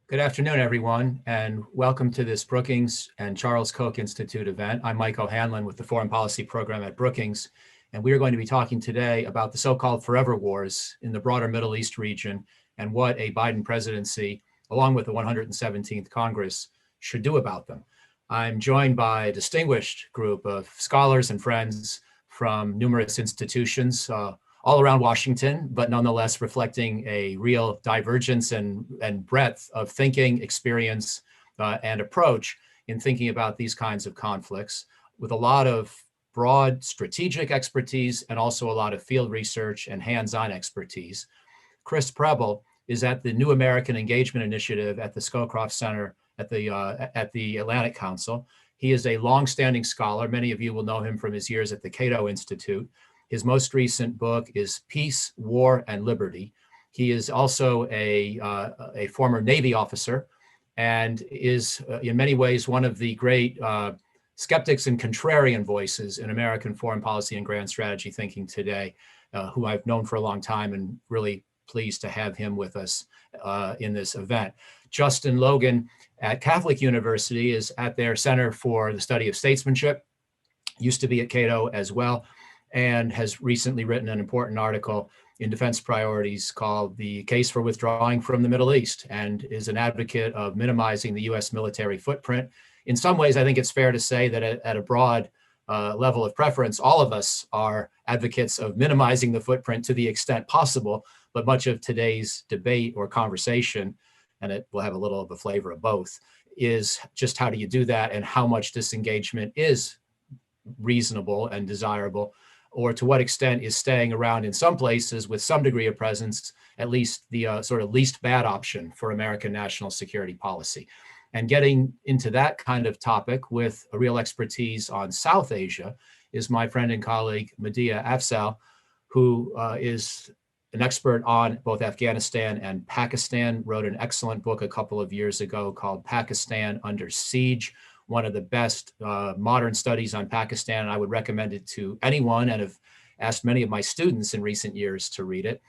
Good afternoon, everyone, and welcome to this Brookings and Charles Koch Institute event. I'm Mike O'Hanlon with the Foreign Policy Program at Brookings, and we are going to be talking today about the so-called forever wars in the broader Middle East region and what a Biden presidency, along with the 117th Congress, should do about them. I'm joined by a distinguished group of scholars and friends from numerous institutions, all around Washington, but nonetheless reflecting a real divergence and breadth of thinking, experience, and approach in thinking about these kinds of conflicts, with a lot of broad strategic expertise and also a lot of field research and hands-on expertise. Chris Preble is at the New American Engagement Initiative at the Scowcroft Center at the Atlantic Council. He is a longstanding scholar. Many of you will know him from his years at the Cato Institute. His most recent book is Peace, War, and Liberty. He is also a former Navy officer and is in many ways one of the great skeptics and contrarian voices in American foreign policy and grand strategy thinking today, who I've known for a long time and really pleased to have him with us in this event. Justin Logan at Catholic University is at their Center for the Study of Statesmanship, used to be at Cato as well, and has recently written an important article in Defense Priorities called The Case for Withdrawing from the Middle East, and is an advocate of minimizing the US military footprint. In some ways, I think it's fair to say that at a broad level of preference, all of us are advocates of minimizing the footprint to the extent possible, but much of today's debate or conversation, and it will have a little of a flavor of both, is just how do you do that and how much disengagement is reasonable and desirable, or to what extent is staying around in some places with some degree of presence, at least the sort of least bad option for American national security policy. And getting into that kind of topic with a real expertise on South Asia is my friend and colleague, Medea Afzal, who is an expert on both Afghanistan and Pakistan, wrote an excellent book a couple of years ago called Pakistan Under Siege, one of the best modern studies on Pakistan. And I would recommend it to anyone, and have asked many of my students in recent years to read it.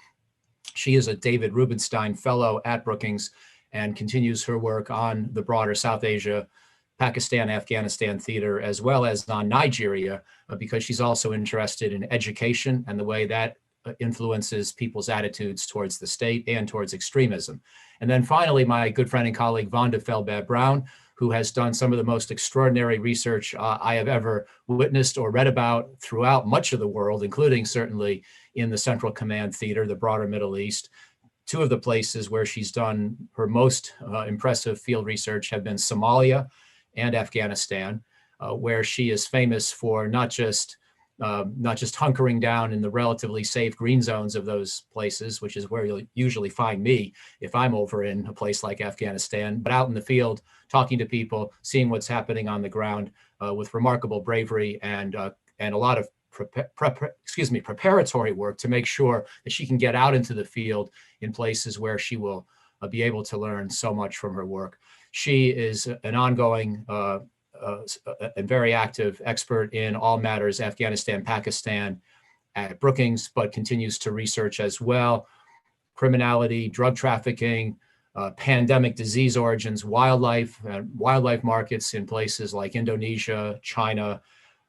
She is a David Rubenstein Fellow at Brookings and continues her work on the broader South Asia, Pakistan, Afghanistan theater, as well as on Nigeria, because she's also interested in education and the way that influences people's attitudes towards the state and towards extremism. And then finally, my good friend and colleague, Vonda Feldbad-Brown, who has done some of the most extraordinary research I have ever witnessed or read about throughout much of the world, including certainly in the Central Command Theater, the broader Middle East. Two of the places where she's done her most impressive field research have been Somalia and Afghanistan, where she is famous for not just hunkering down in the relatively safe green zones of those places, which is where you'll usually find me if I'm over in a place like Afghanistan, but out in the field, talking to people, seeing what's happening on the ground with remarkable bravery and a lot of preparatory work to make sure that she can get out into the field in places where she will be able to learn so much from her work. She is an ongoing and very active expert in all matters Afghanistan, Pakistan at Brookings, but continues to research as well criminality, drug trafficking, pandemic disease origins, wildlife markets in places like Indonesia, China,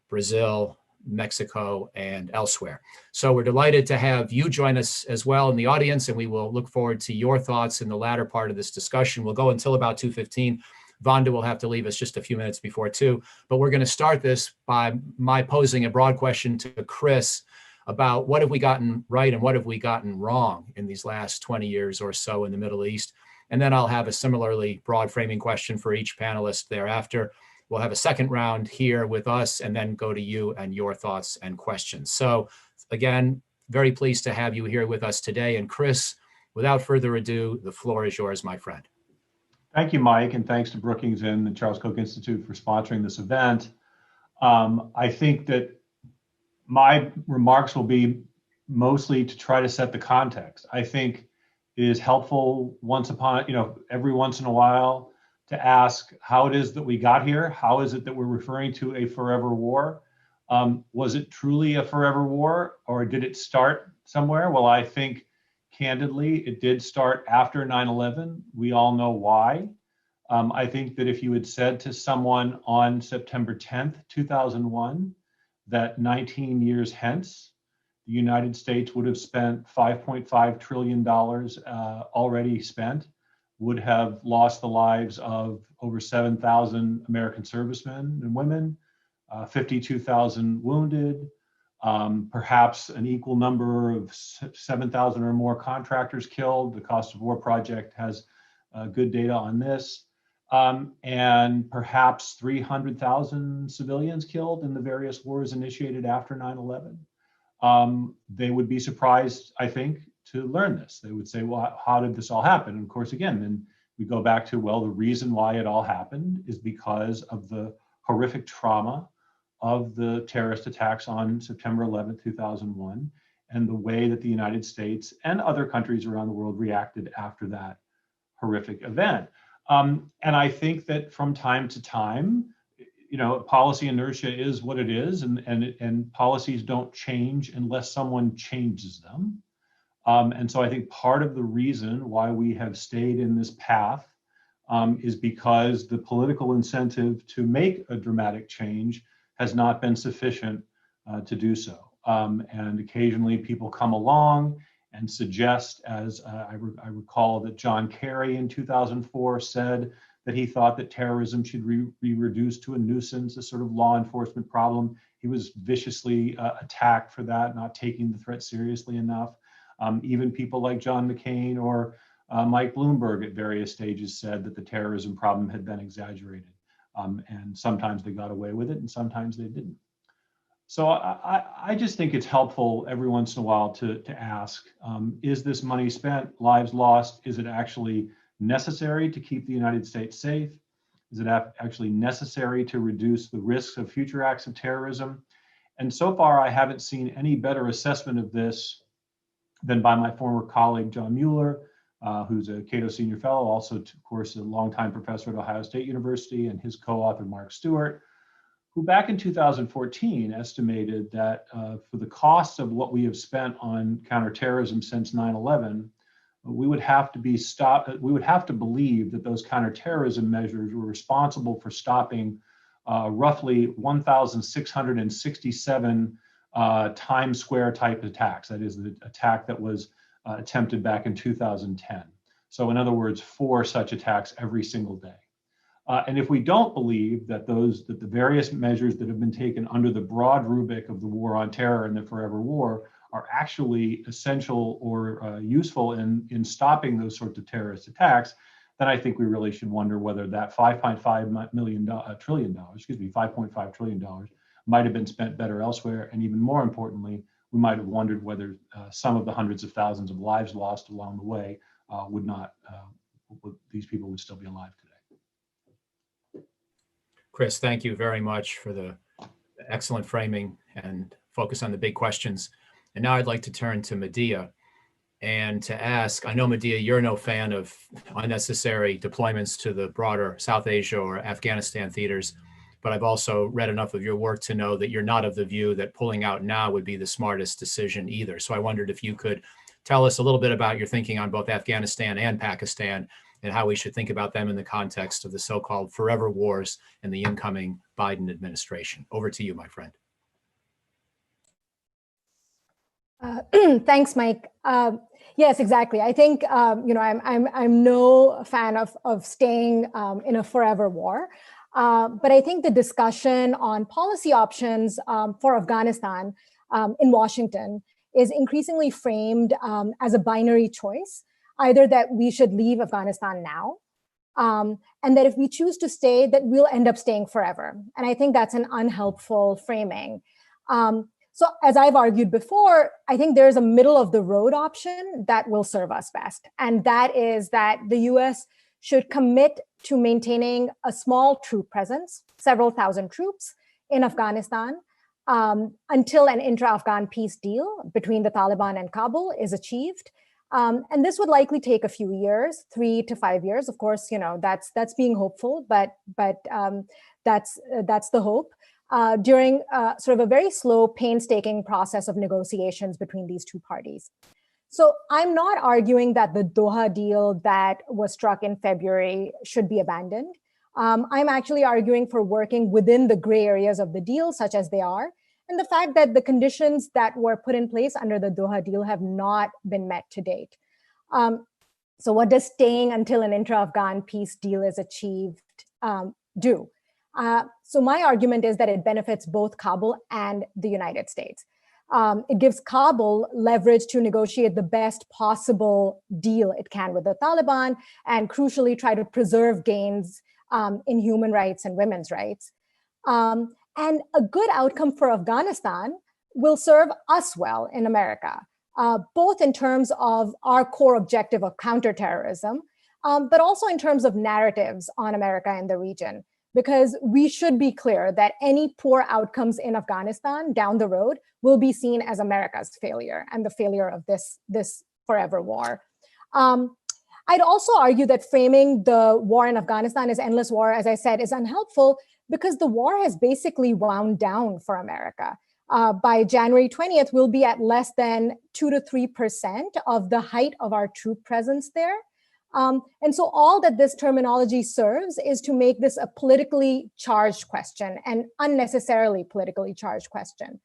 Brazil, Mexico, and elsewhere. So we're delighted to have you join us as well in the audience, and we will look forward to your thoughts in the latter part of this discussion. We'll go until about 2:15. Vonda will have to leave us just a few minutes before 2, but we're going to start this by my posing a broad question to Chris about what have we gotten right and what have we gotten wrong in these last 20 years or so in the Middle East. And then I'll have a similarly broad framing question for each panelist thereafter. We'll have a second round here with us and then go to you and your thoughts and questions. So again, very pleased to have you here with us today. And Chris, without further ado, the floor is yours, my friend. Thank you, Mike, and thanks to Brookings and the Charles Koch Institute for sponsoring this event. I think that my remarks will be mostly to try to set the context. I think it is helpful every once in a while to ask how it is that we got here. How is it that we're referring to a forever war? Was it truly a forever war, or did it start somewhere? Well, I think Candidly, it did start after 9/11. We all know why. I think that if you had said to someone on September 10th, 2001, that 19 years hence, the United States would have spent $5.5 trillion already spent, would have lost the lives of over 7,000 American servicemen and women, 52,000 wounded, perhaps an equal number of 7,000 or more contractors killed. The Cost of War Project has good data on this. And perhaps 300,000 civilians killed in the various wars initiated after 9/11. They would be surprised, I think, to learn this. They would say, well, how did this all happen? And of course, again, then we go back to, well, the reason why it all happened is because of the horrific trauma of the terrorist attacks on September 11th, 2001, and the way that the United States and other countries around the world reacted after that horrific event. And I think that from time to time, policy inertia is what it is, and policies don't change unless someone changes them. And so I think part of the reason why we have stayed in this path is because the political incentive to make a dramatic change has not been sufficient to do so. And occasionally people come along and suggest, as I recall that John Kerry in 2004 said that he thought that terrorism should be reduced to a nuisance, a sort of law enforcement problem. He was viciously attacked for that, not taking the threat seriously enough. Even people like John McCain or Mike Bloomberg at various stages said that the terrorism problem had been exaggerated. And sometimes they got away with it and sometimes they didn't. So I just think it's helpful every once in a while to ask, is this money spent, lives lost? Is it actually necessary to keep the United States safe? Is it actually necessary to reduce the risks of future acts of terrorism? And so far, I haven't seen any better assessment of this than by my former colleague, John Mueller, who's a Cato Senior Fellow, also, of course, a longtime professor at Ohio State University, and his co-author, Mark Stewart, who back in 2014 estimated that for the cost of what we have spent on counterterrorism since 9/11, we would have to believe that those counterterrorism measures were responsible for stopping roughly 1,667 Times Square type attacks. That is the attack that was attempted back in 2010. So in other words, 4 such attacks every single day. And if we don't believe that the various measures that have been taken under the broad rubric of the war on terror and the forever war are actually essential or useful in stopping those sorts of terrorist attacks, then I think we really should wonder whether that $5.5 trillion might have been spent better elsewhere. And even more importantly, we might have wondered whether some of the hundreds of thousands of lives lost along the way these people would still be alive today. Chris, thank you very much for the excellent framing and focus on the big questions. And now I'd like to turn to Medea and to ask, I know, Medea, you're no fan of unnecessary deployments to the broader South Asia or Afghanistan theaters, but I've also read enough of your work to know that you're not of the view that pulling out now would be the smartest decision either. So I wondered if you could tell us a little bit about your thinking on both Afghanistan and Pakistan and how we should think about them in the context of the so-called forever wars and the incoming Biden administration. Over to you, my friend. Thanks, Mike. Yes, exactly. I think I'm no fan of staying in a forever war, but I think the discussion on policy options for Afghanistan in Washington is increasingly framed as a binary choice, either that we should leave Afghanistan now, and that if we choose to stay, that we'll end up staying forever. And I think that's an unhelpful framing. So as I've argued before, I think there's a middle of the road option that will serve us best. And that is that the US should commit to maintaining a small troop presence, several thousand troops in Afghanistan, until an intra-Afghan peace deal between the Taliban and Kabul is achieved. And this would likely take a few years, 3 to 5 years. Of course, that's being hopeful, but that's the hope. During sort of a very slow, painstaking process of negotiations between these two parties. So I'm not arguing that the Doha deal that was struck in February should be abandoned. I'm actually arguing for working within the gray areas of the deal, such as they are, and the fact that the conditions that were put in place under the Doha deal have not been met to date. So what does staying until an intra-Afghan peace deal is achieved do? So my argument is that it benefits both Kabul and the United States. It gives Kabul leverage to negotiate the best possible deal it can with the Taliban and crucially try to preserve gains in human rights and women's rights. And a good outcome for Afghanistan will serve us well in America, both in terms of our core objective of counterterrorism, but also in terms of narratives on America in the region. Because we should be clear that any poor outcomes in Afghanistan down the road will be seen as America's failure and the failure of this forever war. I'd also argue that framing the war in Afghanistan as endless war, as I said, is unhelpful because the war has basically wound down for America. By January 20th, we'll be at less than 2 to 3% of the height of our troop presence there. And so all that this terminology serves is to make this a politically charged question, and unnecessarily politically charged question.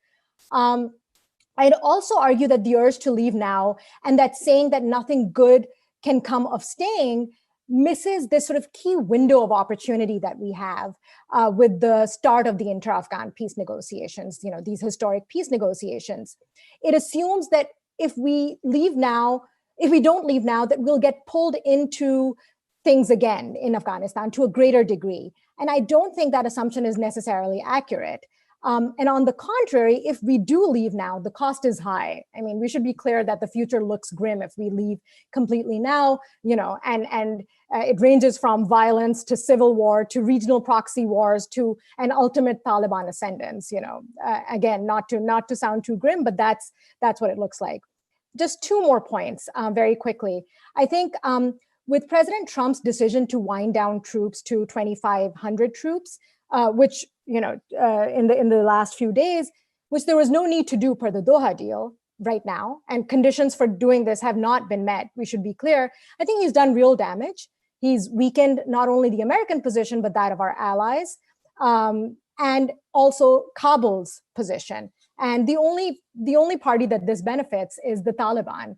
I'd also argue that the urge to leave now and that saying that nothing good can come of staying misses this sort of key window of opportunity that we have with the start of the inter-Afghan peace negotiations, these historic peace negotiations. It assumes that if we don't leave now, that we'll get pulled into things again in Afghanistan to a greater degree. And I don't think that assumption is necessarily accurate. And on the contrary, if we do leave now, the cost is high. I mean, we should be clear that the future looks grim if we leave completely now, and it ranges from violence to civil war to regional proxy wars to an ultimate Taliban ascendance. Again, not to sound too grim, but that's what it looks like. Just two more points very quickly. I think with President Trump's decision to wind down troops to 2,500 troops, which, in the last few days, which there was no need to do per the Doha deal right now, and conditions for doing this have not been met, we should be clear. I think he's done real damage. He's weakened not only the American position, but that of our allies, and also Kabul's position. And the only party that this benefits is the Taliban.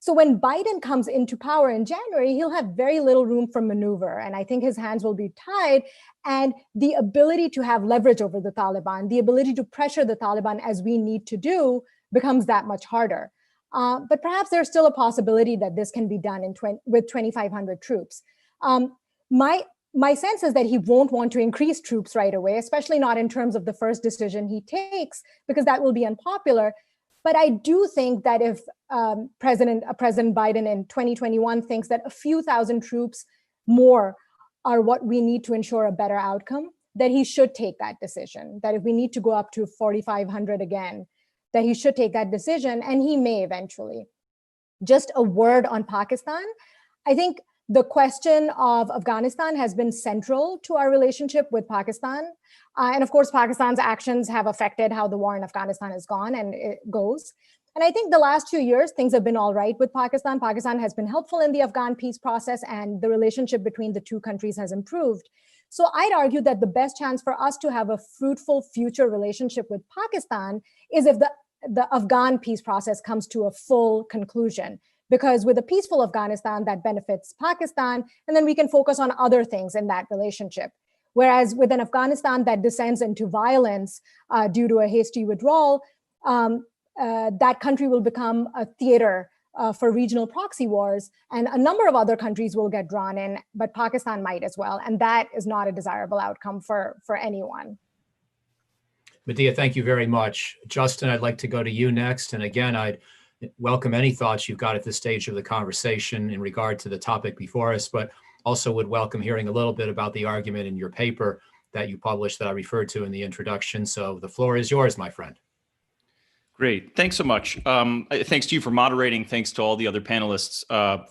So when Biden comes into power in January, he'll have very little room for maneuver. And I think his hands will be tied. And the ability to have leverage over the Taliban, the ability to pressure the Taliban as we need to do, becomes that much harder. But perhaps there's still a possibility that this can be done with 2,500 troops. My sense is that he won't want to increase troops right away, especially not in terms of the first decision he takes, because that will be unpopular. But I do think that if President Biden in 2021 thinks that a few thousand troops more are what we need to ensure a better outcome, that he should take that decision. That if we need to go up to 4,500 again, that he should take that decision, and he may eventually. Just a word on Pakistan. I think the question of Afghanistan has been central to our relationship with Pakistan. And of course, Pakistan's actions have affected how the war in Afghanistan has gone and it goes. And I think the last 2 years, things have been all right with Pakistan. Pakistan has been helpful in the Afghan peace process, and the relationship between the two countries has improved. So I'd argue that the best chance for us to have a fruitful future relationship with Pakistan is if the Afghan peace process comes to a full conclusion. Because with a peaceful Afghanistan, that benefits Pakistan, and then we can focus on other things in that relationship. Whereas with an Afghanistan that descends into violence due to a hasty withdrawal, that country will become a theater for regional proxy wars, and a number of other countries will get drawn in, but Pakistan might as well, and that is not a desirable outcome for anyone. Medea, thank you very much. Justin, I'd like to go to you next, and again, I'd welcome any thoughts you've got at this stage of the conversation in regard to the topic before us, but also would welcome hearing a little bit about the argument in your paper that you published that I referred to in the introduction. So the floor is yours, my friend. Great. Thanks so much. Thanks to you for moderating. Thanks to all the other panelists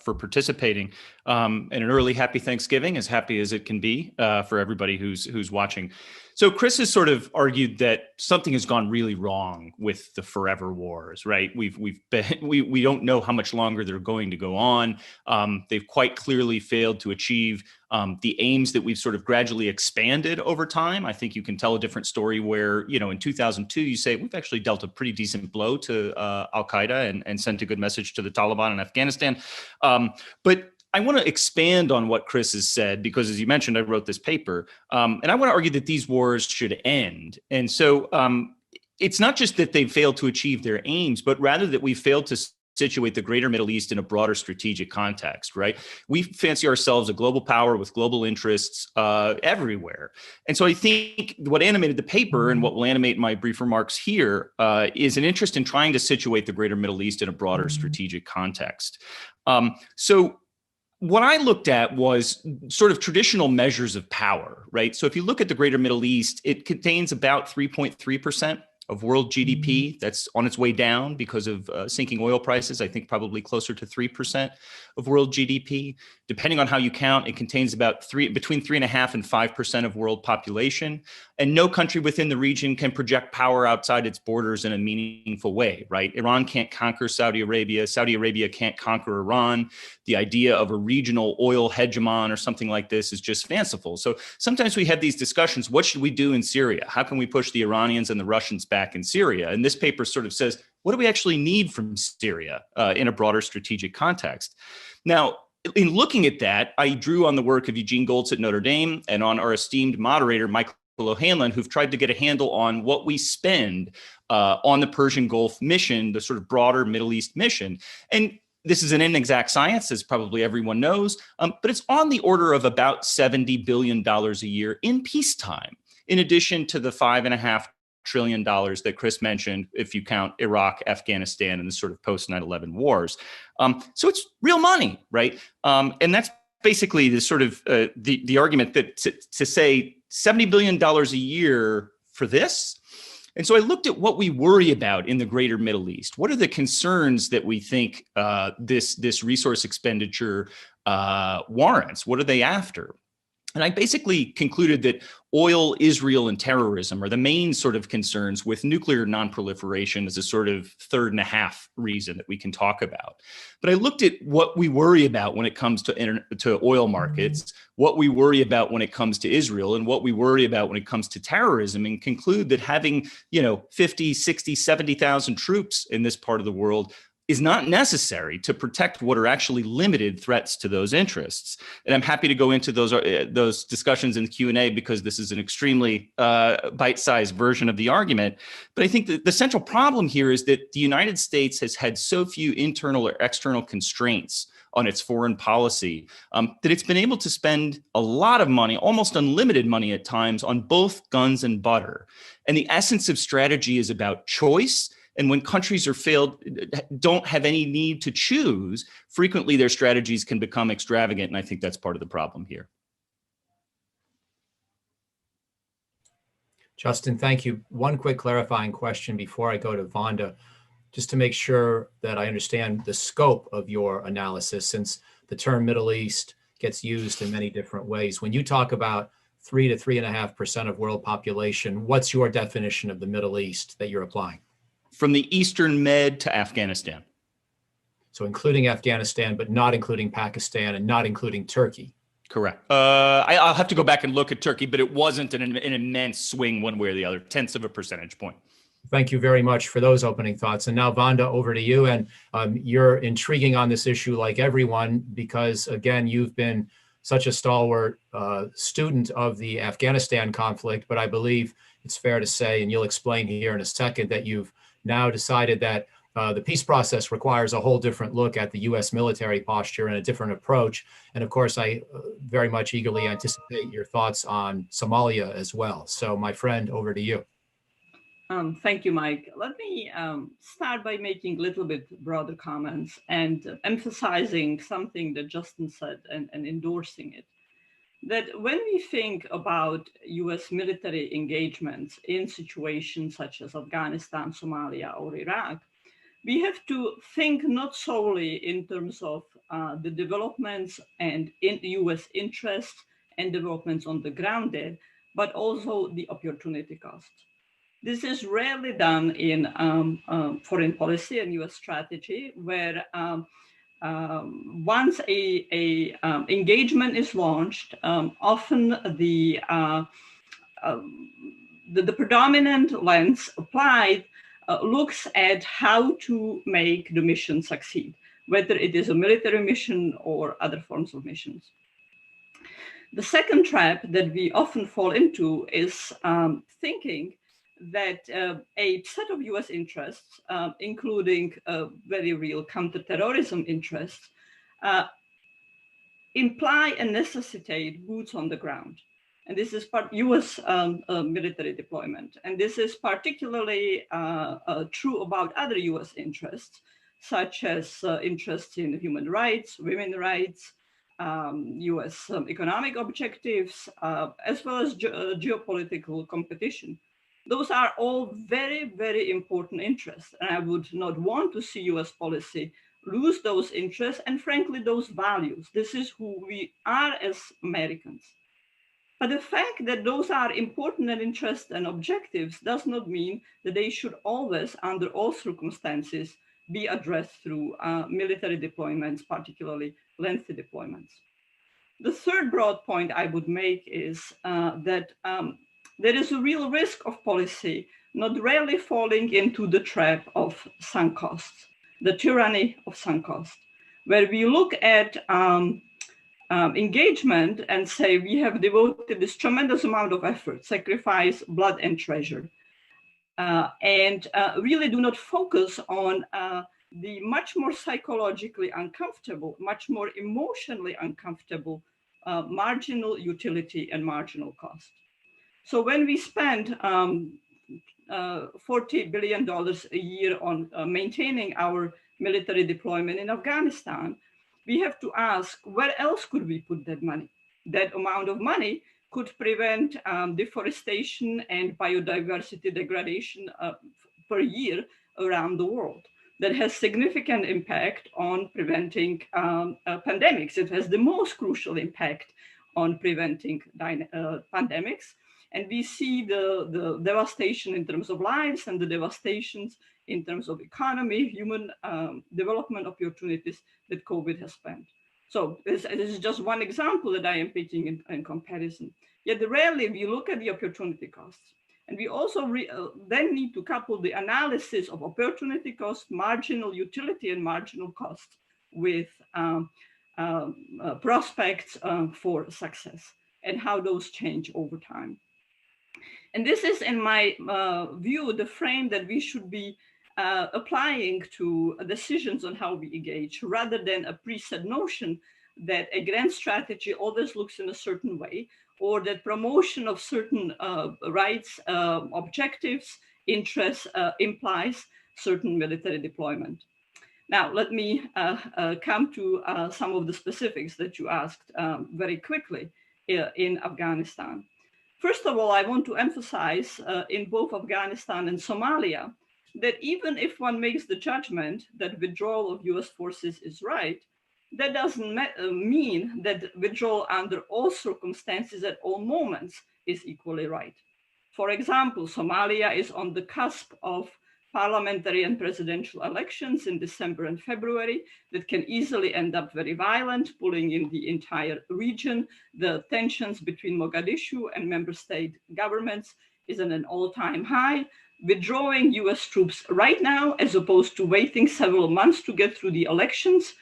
for participating. And an early happy Thanksgiving, as happy as it can be for everybody who's watching. So Chris has sort of argued that something has gone really wrong with the forever wars, right? We don't know how much longer they're going to go on. They've quite clearly failed to achieve the aims that we've sort of gradually expanded over time. I think you can tell a different story where, in 2002, you say we've actually dealt a pretty decent blow to Al-Qaeda and sent a good message to the Taliban in Afghanistan. But I want to expand on what Chris has said, because as you mentioned, I wrote this paper, and I want to argue that these wars should end. And so it's not just that they've failed to achieve their aims, but rather that we've failed to situate the greater Middle East in a broader strategic context, right? We fancy ourselves a global power with global interests everywhere. And so I think what animated the paper and what will animate my brief remarks here is an interest in trying to situate the greater Middle East in a broader strategic context. So what I looked at was sort of traditional measures of power, right? So if you look at the greater Middle East, it contains about 3.3% of world GDP. That's on its way down because of sinking oil prices. I think probably closer to 3% of world GDP. Depending on how you count, it contains about between 3.5% and 5% of world population. And no country within the region can project power outside its borders in a meaningful way, right? Iran can't conquer Saudi Arabia. Saudi Arabia can't conquer Iran. The idea of a regional oil hegemon or something like this is just fanciful. So sometimes we have these discussions. What should we do in Syria? How can we push the Iranians and the Russians back in Syria? And this paper sort of says, what do we actually need from Syria in a broader strategic context? Now, in looking at that, I drew on the work of Eugene Goltz at Notre Dame and on our esteemed moderator, Michael O'Hanlon, who've tried to get a handle on what we spend on the Persian Gulf mission, the sort of broader Middle East mission. And this is an inexact science, as probably everyone knows, but it's on the order of about $70 billion a year in peacetime, in addition to the $5.5 trillion that Chris mentioned, if you count Iraq, Afghanistan, and the sort of post 9/11 wars. So it's real money, right? And that's basically the sort of the argument that to say $70 billion a year for this. And so I looked at what we worry about in the greater Middle East. What are the concerns that we think this resource expenditure warrants? What are they after? And I basically concluded that oil, Israel, and terrorism are the main sort of concerns, with nuclear nonproliferation as a sort of third and a half reason that we can talk about. But I looked at what we worry about when it comes to oil markets, what we worry about when it comes to Israel, and what we worry about when it comes to terrorism, and conclude that having, 50, 60, 70,000 troops in this part of the world is not necessary to protect what are actually limited threats to those interests. And I'm happy to go into those discussions in the Q&A, because this is an extremely bite-sized version of the argument. But I think that the central problem here is that the United States has had so few internal or external constraints on its foreign policy that it's been able to spend a lot of money, almost unlimited money at times, on both guns and butter. And the essence of strategy is about choice. And when countries don't have any need to choose, frequently their strategies can become extravagant. And I think that's part of the problem here. Justin, thank you. One quick clarifying question before I go to Vonda, just to make sure that I understand the scope of your analysis, since the term Middle East gets used in many different ways. When you talk about 3 to 3.5% of world population, what's your definition of the Middle East that you're applying? From the Eastern Med to Afghanistan. So including Afghanistan, but not including Pakistan and not including Turkey. Correct. I'll have to go back and look at Turkey, but it wasn't an immense swing one way or the other, tenths of a percentage point. Thank you very much for those opening thoughts. And now, Vonda, over to you. And you're intriguing on this issue like everyone, because, again, you've been such a stalwart student of the Afghanistan conflict. But I believe it's fair to say, and you'll explain here in a second, that you've now decided that the peace process requires a whole different look at the U.S. military posture and a different approach. And of course, I very much eagerly anticipate your thoughts on Somalia as well. So my friend, over to you. Thank you, Mike. Let me start by making a little bit broader comments and emphasizing something that Justin said and endorsing it. That when we think about US military engagements in situations such as Afghanistan, Somalia, or Iraq, we have to think not solely in terms of the developments and in US interests and developments on the ground there, but also the opportunity cost. This is rarely done in foreign policy and US strategy, where once a engagement is launched, often the predominant lens applied looks at how to make the mission succeed, whether it is a military mission or other forms of missions. The second trap that we often fall into is thinking that a set of US interests, including very real counterterrorism interests, imply and necessitate boots on the ground. And this is part US military deployment. And this is particularly true about other US interests, such as interests in human rights, women's rights, US economic objectives, as well as geopolitical competition. Those are all very, very important interests. And I would not want to see US policy lose those interests and, frankly, those values. This is who we are as Americans. But the fact that those are important and interests and objectives does not mean that they should always, under all circumstances, be addressed through military deployments, particularly lengthy deployments. The third broad point I would make is that there is a real risk of policy not rarely falling into the trap of sunk costs, the tyranny of sunk costs, where we look at engagement and say we have devoted this tremendous amount of effort, sacrifice, blood, and treasure, and really do not focus on the much more psychologically uncomfortable, much more emotionally uncomfortable marginal utility and marginal cost. So when we spend $40 billion a year on maintaining our military deployment in Afghanistan, we have to ask, where else could we put that money? That amount of money could prevent deforestation and biodiversity degradation per year around the world. That has significant impact on preventing pandemics. It has the most crucial impact on preventing pandemics. And we see the devastation in terms of lives and the devastations in terms of economy, human development opportunities that COVID has spent. So this is just one example that I am putting in comparison. Yet rarely we look at the opportunity costs. And we also then need to couple the analysis of opportunity cost, marginal utility, and marginal cost with prospects for success and how those change over time. And this is, in my view, the frame that we should be applying to decisions on how we engage, rather than a preset notion that a grand strategy always looks in a certain way, or that promotion of certain rights, objectives, interests implies certain military deployment. Now, let me come to some of the specifics that you asked very quickly in Afghanistan. First of all, I want to emphasize in both Afghanistan and Somalia that even if one makes the judgment that withdrawal of US forces is right, that doesn't mean that withdrawal under all circumstances at all moments is equally right. For example, Somalia is on the cusp of parliamentary and presidential elections in December and February that can easily end up very violent, pulling in the entire region. The tensions between Mogadishu and member state governments is at an all-time high. Withdrawing US troops right now, as opposed to waiting several months to get through the elections,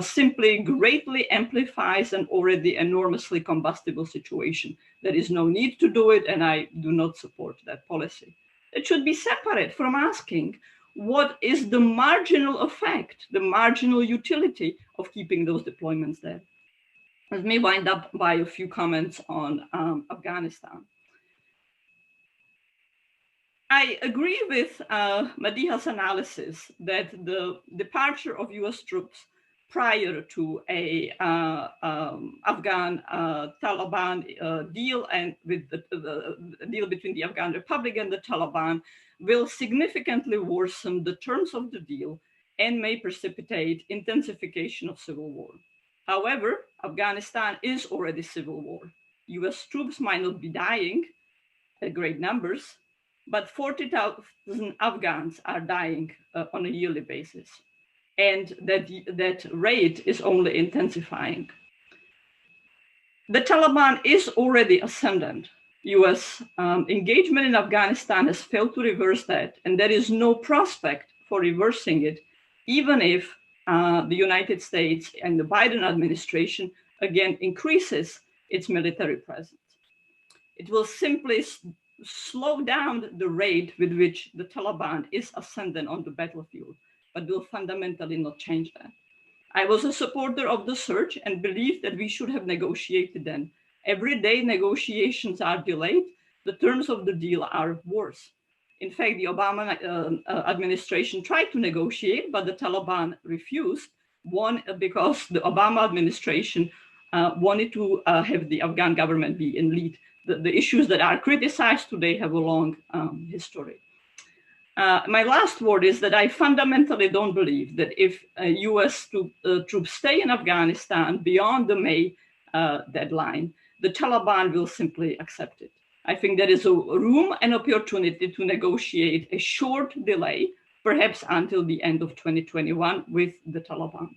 simply greatly amplifies an already enormously combustible situation. There is no need to do it, and I do not support that policy. It should be separate from asking what is the marginal effect, the marginal utility of keeping those deployments there. Let me wind up by a few comments on Afghanistan. I agree with Madiha's analysis that the departure of US troops prior to a Afghan Taliban deal, and with the deal between the Afghan Republic and the Taliban, will significantly worsen the terms of the deal and may precipitate intensification of civil war. However, Afghanistan is already civil war. US troops might not be dying at great numbers, but 40,000 Afghans are dying on a yearly basis. And that rate is only intensifying. The Taliban is already ascendant. US engagement in Afghanistan has failed to reverse that, and there is no prospect for reversing it, even if the United States and the Biden administration again increases its military presence. It will simply slow down the rate with which the Taliban is ascendant on the battlefield, but will fundamentally not change that. I was a supporter of the surge and believed that we should have negotiated then. Every day negotiations are delayed, the terms of the deal are worse. In fact, the Obama administration tried to negotiate, but the Taliban refused. One, because the Obama administration wanted to have the Afghan government be in lead. The issues that are criticized today have a long history. My last word is that I fundamentally don't believe that if US troops stay in Afghanistan beyond the May deadline, the Taliban will simply accept it. I think there is a room and opportunity to negotiate a short delay, perhaps until the end of 2021 with the Taliban.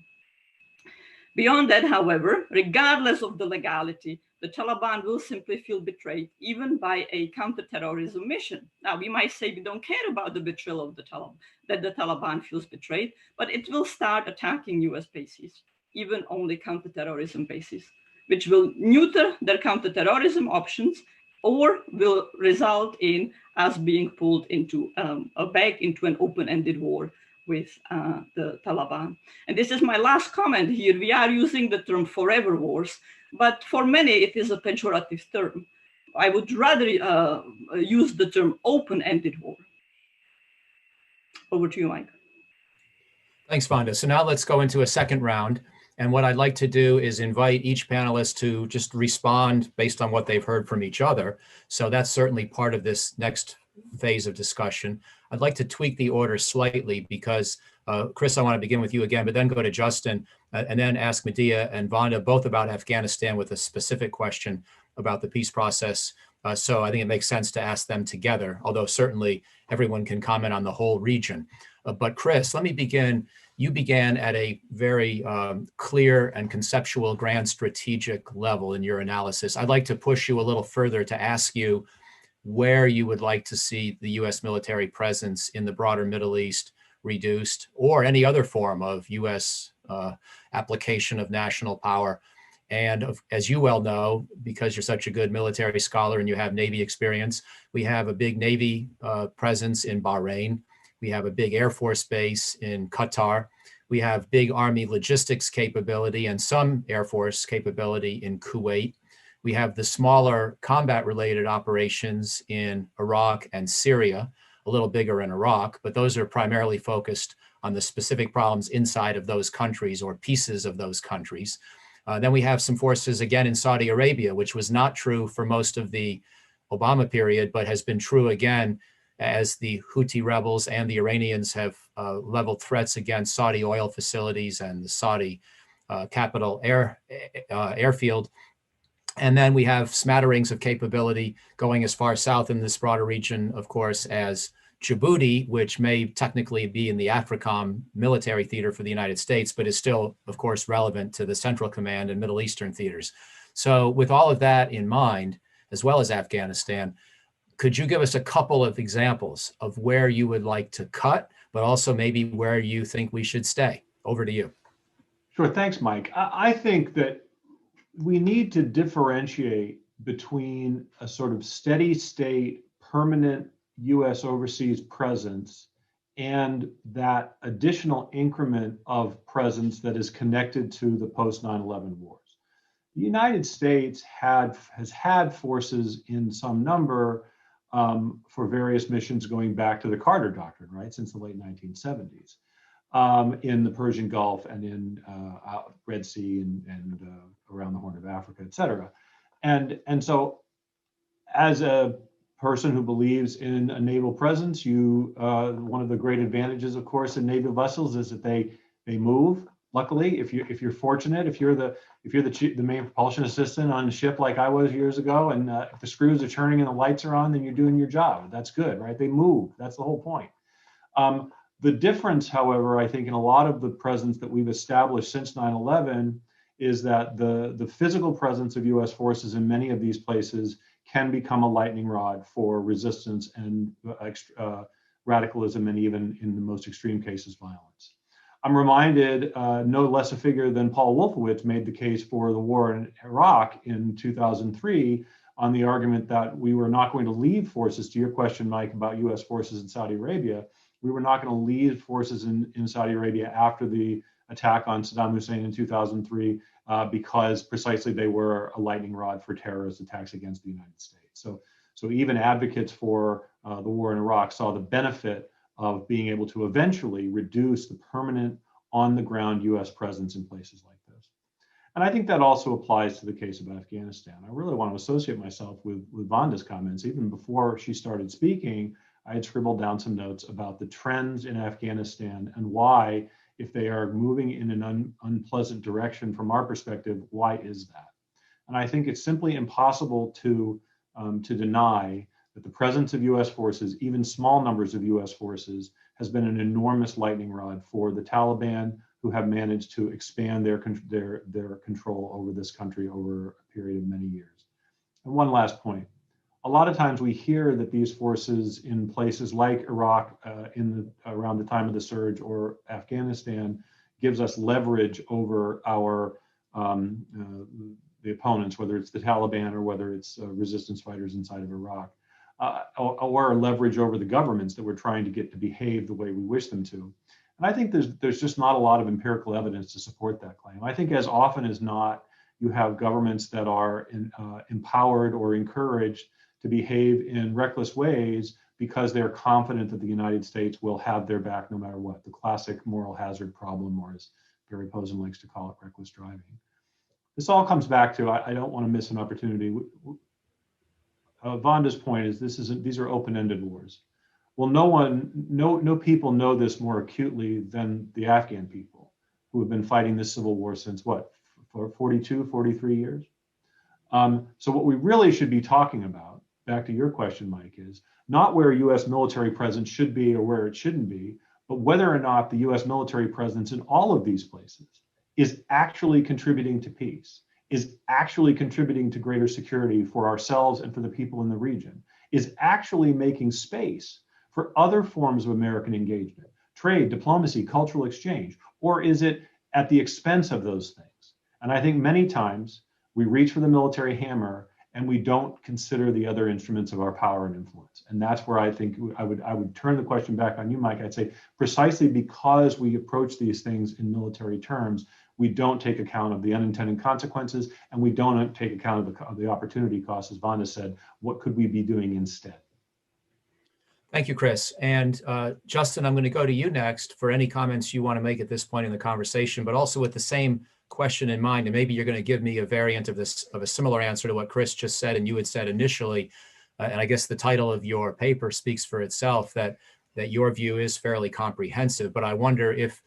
Beyond that, however, regardless of the legality, the Taliban will simply feel betrayed, even by a counterterrorism mission. Now, we might say we don't care about the betrayal of the Taliban, that the Taliban feels betrayed, but it will start attacking US bases, even only counterterrorism bases, which will neuter their counterterrorism options or will result in us being pulled into back into an open-ended war with the Taliban. And this is my last comment here. We are using the term forever wars, but for many it is a pejorative term. I would rather use the term open-ended war. Over to you, Mike. Thanks, Vonda. So now let's go into a second round. And what I'd like to do is invite each panelist to just respond based on what they've heard from each other. So that's certainly part of this next phase of discussion. I'd like to tweak the order slightly because, Chris, I want to begin with you again, but then go to Justin and then ask Medea and Vonda both about Afghanistan with a specific question about the peace process. So I think it makes sense to ask them together, although certainly everyone can comment on the whole region. But Chris, let me begin. You began at a very clear and conceptual grand strategic level in your analysis. I'd like to push you a little further to ask you where you would like to see the US military presence in the broader Middle East reduced, or any other form of US application of national power. And as you well know, because you're such a good military scholar and you have Navy experience, we have a big Navy presence in Bahrain. We have a big Air Force base in Qatar. We have big Army logistics capability and some Air Force capability in Kuwait. We have the smaller combat-related operations in Iraq and Syria, a little bigger in Iraq, but those are primarily focused on the specific problems inside of those countries or pieces of those countries. Then we have some forces again in Saudi Arabia, which was not true for most of the Obama period, but has been true again as the Houthi rebels and the Iranians have leveled threats against Saudi oil facilities and the Saudi capital airfield. And then we have smatterings of capability going as far south in this broader region, of course, as Djibouti, which may technically be in the AFRICOM military theater for the United States, but is still, of course, relevant to the Central Command and Middle Eastern theaters. So with all of that in mind, as well as Afghanistan, could you give us a couple of examples of where you would like to cut, but also maybe where you think we should stay? Over to you. Sure, thanks, Mike. I think that we need to differentiate between a sort of steady state, permanent US overseas presence and that additional increment of presence that is connected to the post 9/11 wars. The United States has had forces in some number for various missions going back to the Carter Doctrine, right, since the late 1970s, in the Persian Gulf and in Red Sea and around the Horn of Africa, et cetera. And so as a person who believes in a naval presence, one of the great advantages, of course, in naval vessels is that they move Luckily, if you're fortunate, if you're the main propulsion assistant on a ship like I was years ago, and if the screws are turning and the lights are on, then you're doing your job. That's good, right? They move. That's the whole point. The difference, however, I think in a lot of the presence that we've established since 9/11 is that the physical presence of U.S. forces in many of these places can become a lightning rod for resistance and radicalism, and even in the most extreme cases, violence. I'm reminded no less a figure than Paul Wolfowitz made the case for the war in Iraq in 2003 on the argument that we were not going to leave forces, to your question, Mike, about US forces in Saudi Arabia, we were not going to leave forces in Saudi Arabia after the attack on Saddam Hussein in 2003 because precisely they were a lightning rod for terrorist attacks against the United States. So even advocates for the war in Iraq saw the benefit of being able to eventually reduce the permanent on-the-ground US presence in places like this. And I think that also applies to the case of Afghanistan. I really want to associate myself with Vonda's comments. Even before she started speaking, I had scribbled down some notes about the trends in Afghanistan and why, if they are moving in an unpleasant direction from our perspective, why is that? And I think it's simply impossible to deny that the presence of US forces, even small numbers of US forces, has been an enormous lightning rod for the Taliban, who have managed to expand their control over this country over a period of many years. And one last point. A lot of times we hear that these forces in places like Iraq around the time of the surge, or Afghanistan, gives us leverage over our the opponents, whether it's the Taliban or whether it's resistance fighters inside of Iraq. Or leverage over the governments that we're trying to get to behave the way we wish them to. And I think there's just not a lot of empirical evidence to support that claim. I think as often as not, you have governments that are empowered or encouraged to behave in reckless ways because they're confident that the United States will have their back no matter what. The classic moral hazard problem, or as Barry Posen likes to call it, reckless driving. This all comes back to, I don't want to miss an opportunity. Vonda's point is these are open-ended wars. Well, no people know this more acutely than the Afghan people, who have been fighting this civil war since what, for 42, 43 years? So what we really should be talking about, back to your question, Mike, is not where US military presence should be or where it shouldn't be, but whether or not the US military presence in all of these places is actually contributing to peace, is actually contributing to greater security for ourselves and for the people in the region, is actually making space for other forms of American engagement, trade, diplomacy, cultural exchange, or is it at the expense of those things? And I think many times we reach for the military hammer and we don't consider the other instruments of our power and influence. And that's where I think I would turn the question back on you, Mike. I'd say precisely because we approach these things in military terms, we don't take account of the unintended consequences, and we don't take account of the opportunity costs. As Vonda said, what could we be doing instead? Thank you, Chris. And Justin, I'm going to go to you next for any comments you want to make at this point in the conversation, but also with the same question in mind. And maybe you're going to give me a variant of a similar answer to what Chris just said and you had said initially. And I guess the title of your paper speaks for itself, that your view is fairly comprehensive. But I wonder if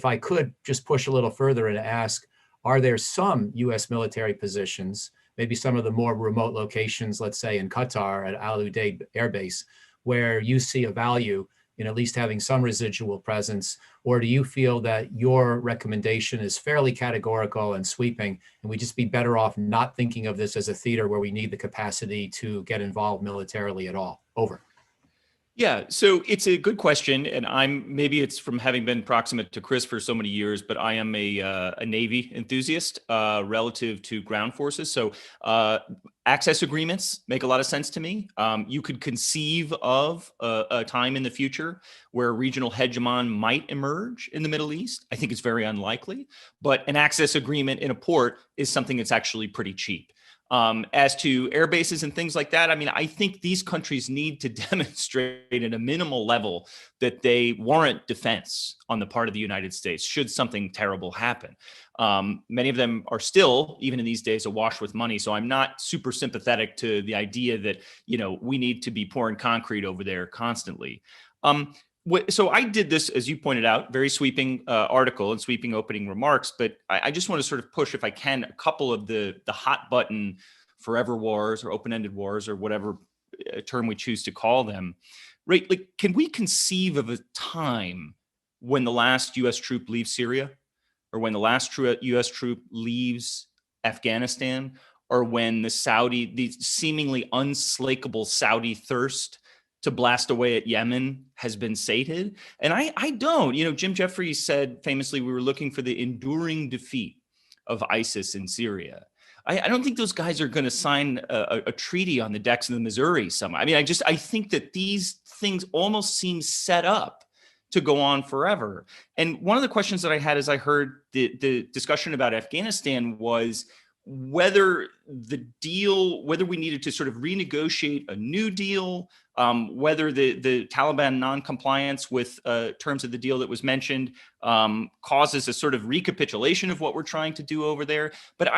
I could just push a little further and ask, are there some US military positions, maybe some of the more remote locations, let's say in Qatar at Al Udeid Air Base, where you see a value in at least having some residual presence? Or do you feel that your recommendation is fairly categorical and sweeping, and we just be better off not thinking of this as a theater where we need the capacity to get involved militarily at all? Over. Yeah, so it's a good question, and maybe it's from having been proximate to Chris for so many years, but I am a Navy enthusiast relative to ground forces. So access agreements make a lot of sense to me. You could conceive of a time in the future where a regional hegemon might emerge in the Middle East. I think it's very unlikely, but an access agreement in a port is something that's actually pretty cheap. As to air bases and things like that, I mean, I think these countries need to demonstrate at a minimal level that they warrant defense on the part of the United States should something terrible happen. Many of them are still, even in these days, awash with money. So I'm not super sympathetic to the idea that, we need to be pouring concrete over there constantly. So I did this, as you pointed out, very sweeping article and sweeping opening remarks, but I just want to sort of push, if I can, a couple of the hot button forever wars or open-ended wars or whatever term we choose to call them, right? Like, can we conceive of a time when the last US troop leaves Syria, or when the last US troop leaves Afghanistan, or when the seemingly unslakable Saudi thirst to blast away at Yemen has been sated? And I don't, Jim Jeffries said famously, we were looking for the enduring defeat of ISIS in Syria. I don't think those guys are going to sign a treaty on the decks of the Missouri somehow. I mean, I think that these things almost seem set up to go on forever. And one of the questions that I had as I heard the discussion about Afghanistan was whether we needed to sort of renegotiate a new deal, whether the Taliban non-compliance with terms of the deal that was mentioned causes a sort of recapitulation of what we're trying to do over there. But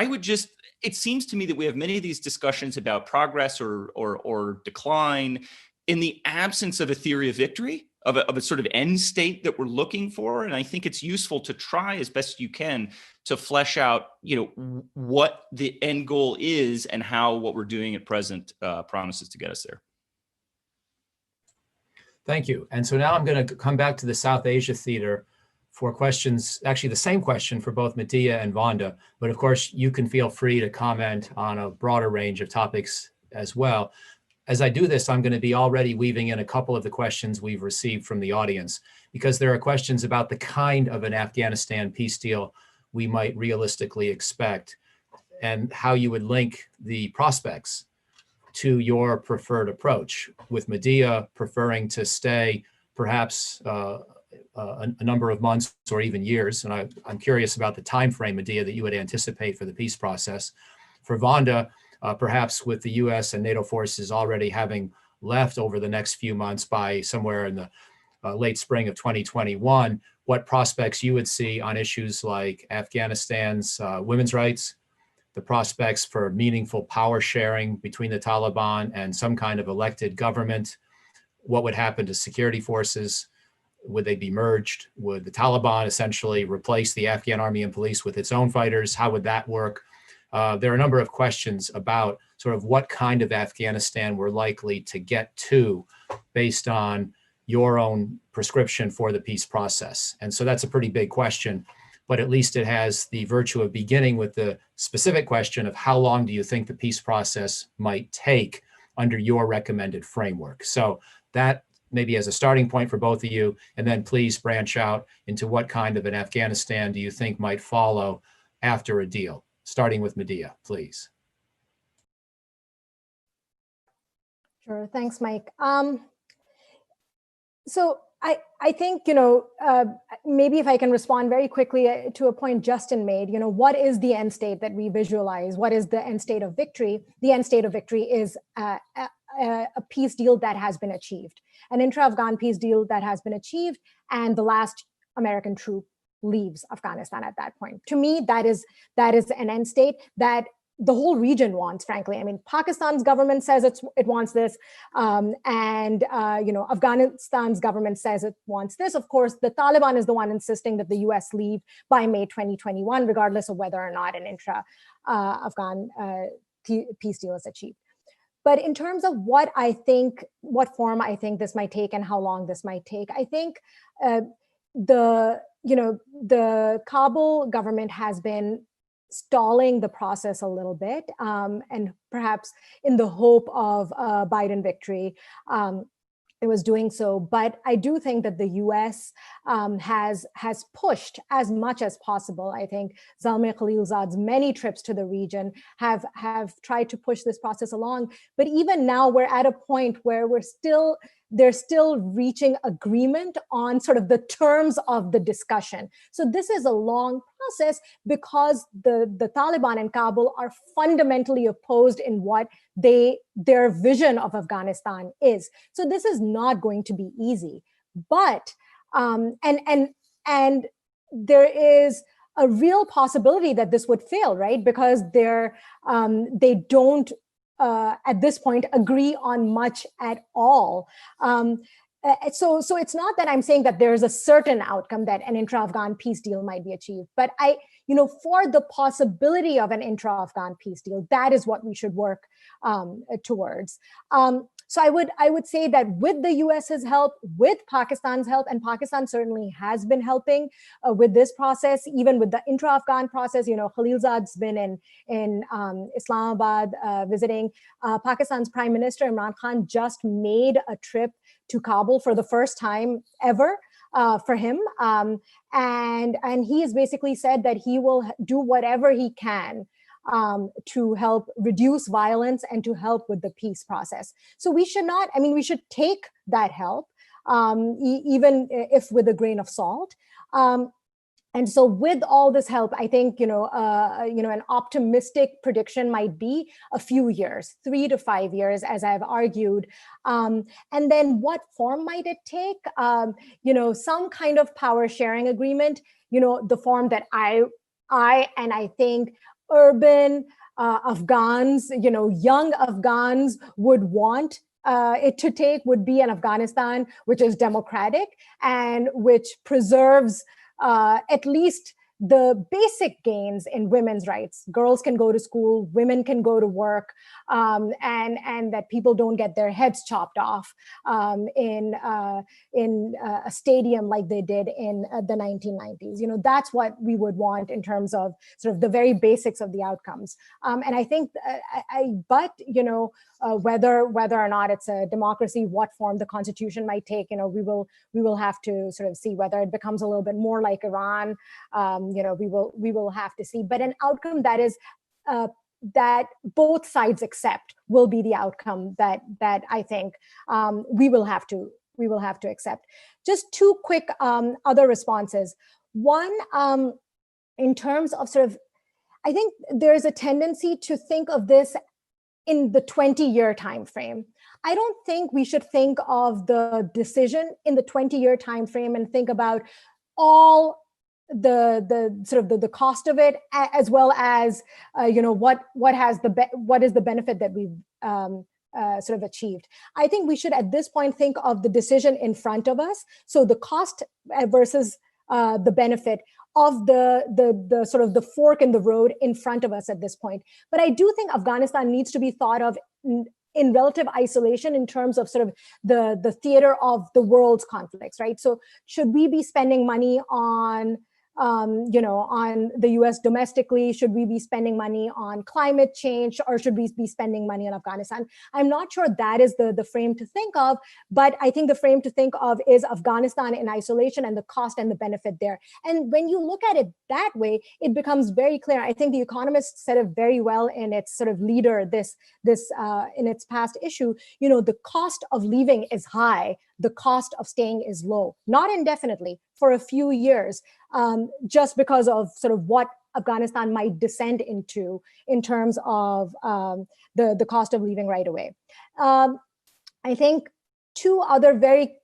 it seems to me that we have many of these discussions about progress or decline in the absence of a theory of victory, of a sort of end state that we're looking for. And I think it's useful to try as best you can to flesh out, what the end goal is and how what we're doing at present promises to get us there. Thank you. And so now I'm going to come back to the South Asia theater for questions, actually the same question for both Medea and Vonda, but of course you can feel free to comment on a broader range of topics as well. As I do this, I'm going to be already weaving in a couple of the questions we've received from the audience, because there are questions about the kind of an Afghanistan peace deal we might realistically expect and how you would link the prospects to your preferred approach, with Medea preferring to stay perhaps a number of months or even years. And I'm curious about the time frame, Medea, that you would anticipate for the peace process. For Vonda, perhaps with the US and NATO forces already having left over the next few months by somewhere in the late spring of 2021, what prospects you would see on issues like Afghanistan's women's rights, the prospects for meaningful power sharing between the Taliban and some kind of elected government. What would happen to security forces? Would they be merged? Would the Taliban essentially replace the Afghan army and police with its own fighters? How would that work? There are a number of questions about sort of what kind of Afghanistan we're likely to get to based on your own prescription for the peace process. And so that's a pretty big question, but at least it has the virtue of beginning with the specific question of how long do you think the peace process might take under your recommended framework? So that maybe as a starting point for both of you, and then please branch out into what kind of an Afghanistan do you think might follow after a deal? Starting with Medea, please. Sure, thanks, Mike. So I think, maybe if I can respond very quickly to a point Justin made, what is the end state that we visualize? What is the end state of victory? The end state of victory is a peace deal that has been achieved, an intra-Afghan peace deal that has been achieved, and the last American troop leaves Afghanistan at that point. To me, that is an end state that the whole region wants, frankly. I mean, Pakistan's government says it wants this, and Afghanistan's government says it wants this. Of course, the Taliban is the one insisting that the US leave by May 2021, regardless of whether or not an intra-Afghan peace deal is achieved. But in terms of what form I think this might take and how long this might take, I think the Kabul government has been stalling the process a little bit, and perhaps in the hope of Biden victory, it was doing so. But I do think that the US has pushed as much as possible. I think Zalmay Khalilzad's many trips to the region have tried to push this process along. But even now, we're at a point where they're still reaching agreement on sort of the terms of the discussion. So this is a long process because the Taliban in Kabul are fundamentally opposed in what their vision of Afghanistan is. So this is not going to be easy. But and there is a real possibility that this would fail, right? Because they don't at this point agree on much at all. so it's not that I'm saying that there's a certain outcome that an intra-Afghan peace deal might be achieved, but for the possibility of an intra-Afghan peace deal, that is what we should work towards. So I would say that with the US's help, with Pakistan's help, and Pakistan certainly has been helping with this process, even with the intra-Afghan process. Khalilzad's been in Islamabad visiting. Pakistan's Prime Minister Imran Khan just made a trip to Kabul for the first time ever for him. And he has basically said that he will do whatever he can to help reduce violence and to help with the peace process. So we should not, we should take that help, even if with a grain of salt. And so with all this help, I think, an optimistic prediction might be a few years, 3 to 5 years, as I've argued. And then what form might it take? Some kind of power sharing agreement, the form that I think urban Afghans, young Afghans would want it to take would be an Afghanistan which is democratic and which preserves at least the basic gains in women's rights. Girls can go to school, women can go to work, and that people don't get their heads chopped off in a stadium like they did in the 1990s. That's what we would want in terms of sort of the very basics of the outcomes. And I think, whether or not it's a democracy, what form the constitution might take, we will have to sort of see whether it becomes a little bit more like Iran. We will have to see, but an outcome that is that both sides accept will be the outcome that I think we will have to accept. Just two quick other responses. One, in terms of sort of, I think there is a tendency to think of this in the 20-year time frame. I don't think we should think of the decision in the 20-year time frame and think about all the sort of the cost of it, as well as what is the benefit that we've sort of achieved. I think we should at this point think of the decision in front of us, so the cost versus the benefit of the sort of the fork in the road in front of us at this point. But I do think Afghanistan needs to be thought of in relative isolation in terms of sort of the theater of the world's conflicts, right? So should we be spending money on on the US domestically? Should we be spending money on climate change, or should we be spending money on Afghanistan? I'm not sure that is the frame to think of, but I think the frame to think of is Afghanistan in isolation and the cost and the benefit there. And when you look at it that way, it becomes very clear. I think The Economist said it very well in its sort of leader, this in its past issue, the cost of leaving is high, the cost of staying is low, not indefinitely, for a few years, just because of sort of what Afghanistan might descend into in terms of the cost of leaving right away. I think two other very,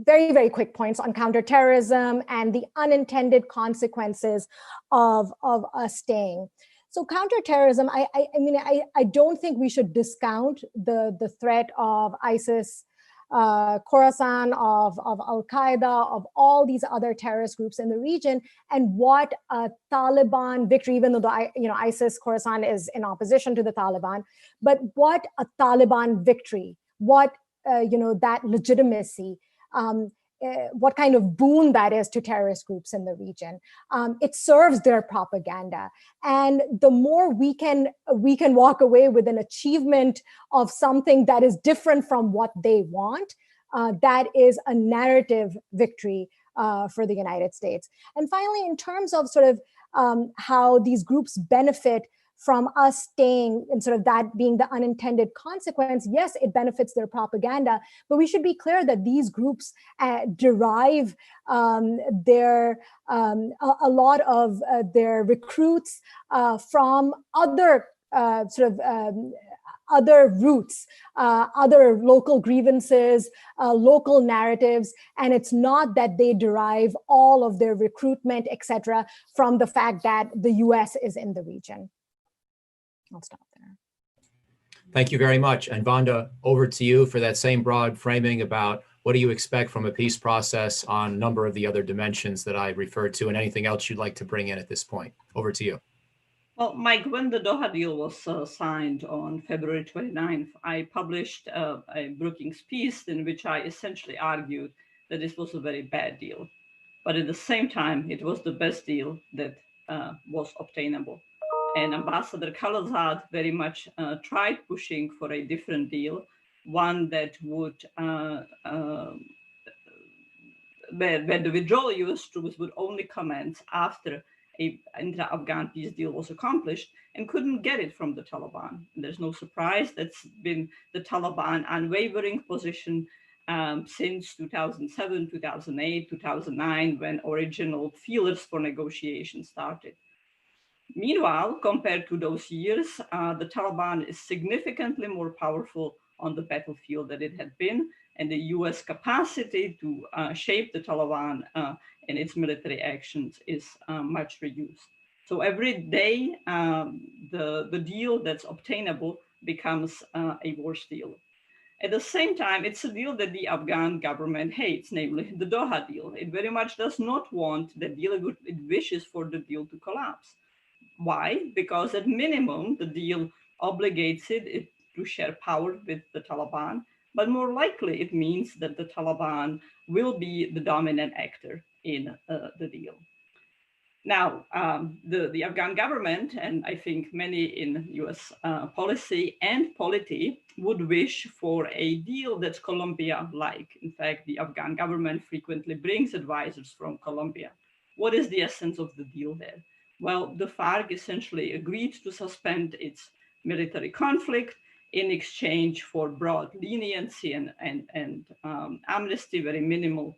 very quick points on counterterrorism and the unintended consequences of us staying. So counterterrorism, I don't think we should discount the threat of ISIS, Khorasan, of Al-Qaeda, of all these other terrorist groups in the region, and what a Taliban victory, even though ISIS, Khorasan is in opposition to the Taliban, but what a Taliban victory, what that legitimacy, what kind of boon that is to terrorist groups in the region. It serves their propaganda. And the more we can walk away with an achievement of something that is different from what they want, that is a narrative victory for the United States. And finally, in terms of sort of how these groups benefit from us staying, and sort of that being the unintended consequence, yes, it benefits their propaganda, but we should be clear that these groups derive a lot of their recruits from other other roots, other local grievances, local narratives, and it's not that they derive all of their recruitment, etc., from the fact that the US is in the region. I'll stop there. Thank you very much. And Vanda, over to you for that same broad framing about What do you expect from a peace process on a number of the other dimensions that I referred to, and anything else you'd like to bring in at this point? Over to you. Well, Mike, when the Doha deal was signed on February 29th, I published a Brookings piece in which I essentially argued that this was a very bad deal. But at the same time, it was the best deal that was obtainable. And Ambassador Khalilzad very much tried pushing for a different deal, one that would, where the withdrawal of US troops would only commence after an intra-Afghan peace deal was accomplished, and couldn't get it from the Taliban. And there's no surprise, that's been the Taliban unwavering position since 2007, 2008, 2009, when original feelers for negotiation started. Meanwhile, compared to those years, the Taliban is significantly more powerful on the battlefield than it had been, and the US capacity to shape the Taliban and its military actions is much reduced. So every day, the deal that's obtainable becomes a worse deal. At the same time, it's a deal that the Afghan government hates, namely the Doha deal. It very much does not want the deal, it wishes for the deal to collapse. Why? Because at minimum, the deal obligates it to share power with the Taliban, but more likely it means that the Taliban will be the dominant actor in the deal. Now, the Afghan government, and I think many in US policy and polity, would wish for a deal that's Colombia-like. In fact, the Afghan government frequently brings advisors from Colombia. What is the essence of the deal there? Well, the FARC essentially agreed to suspend its military conflict in exchange for broad leniency and amnesty, very minimal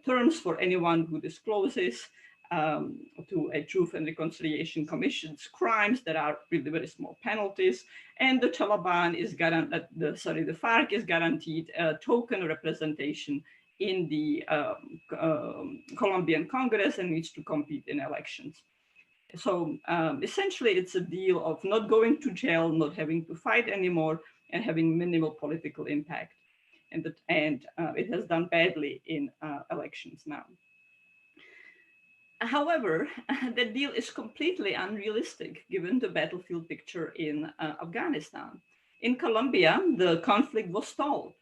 terms for anyone who discloses to a Truth and Reconciliation Commission's crimes that are really very small penalties. And the Taliban is the FARC is guaranteed token representation in the Colombian Congress and needs to compete in elections. So essentially, it's a deal of not going to jail, not having to fight anymore, and having minimal political impact. And it has done badly in elections now. However, the deal is completely unrealistic given the battlefield picture in Afghanistan. In Colombia, the conflict was stalled.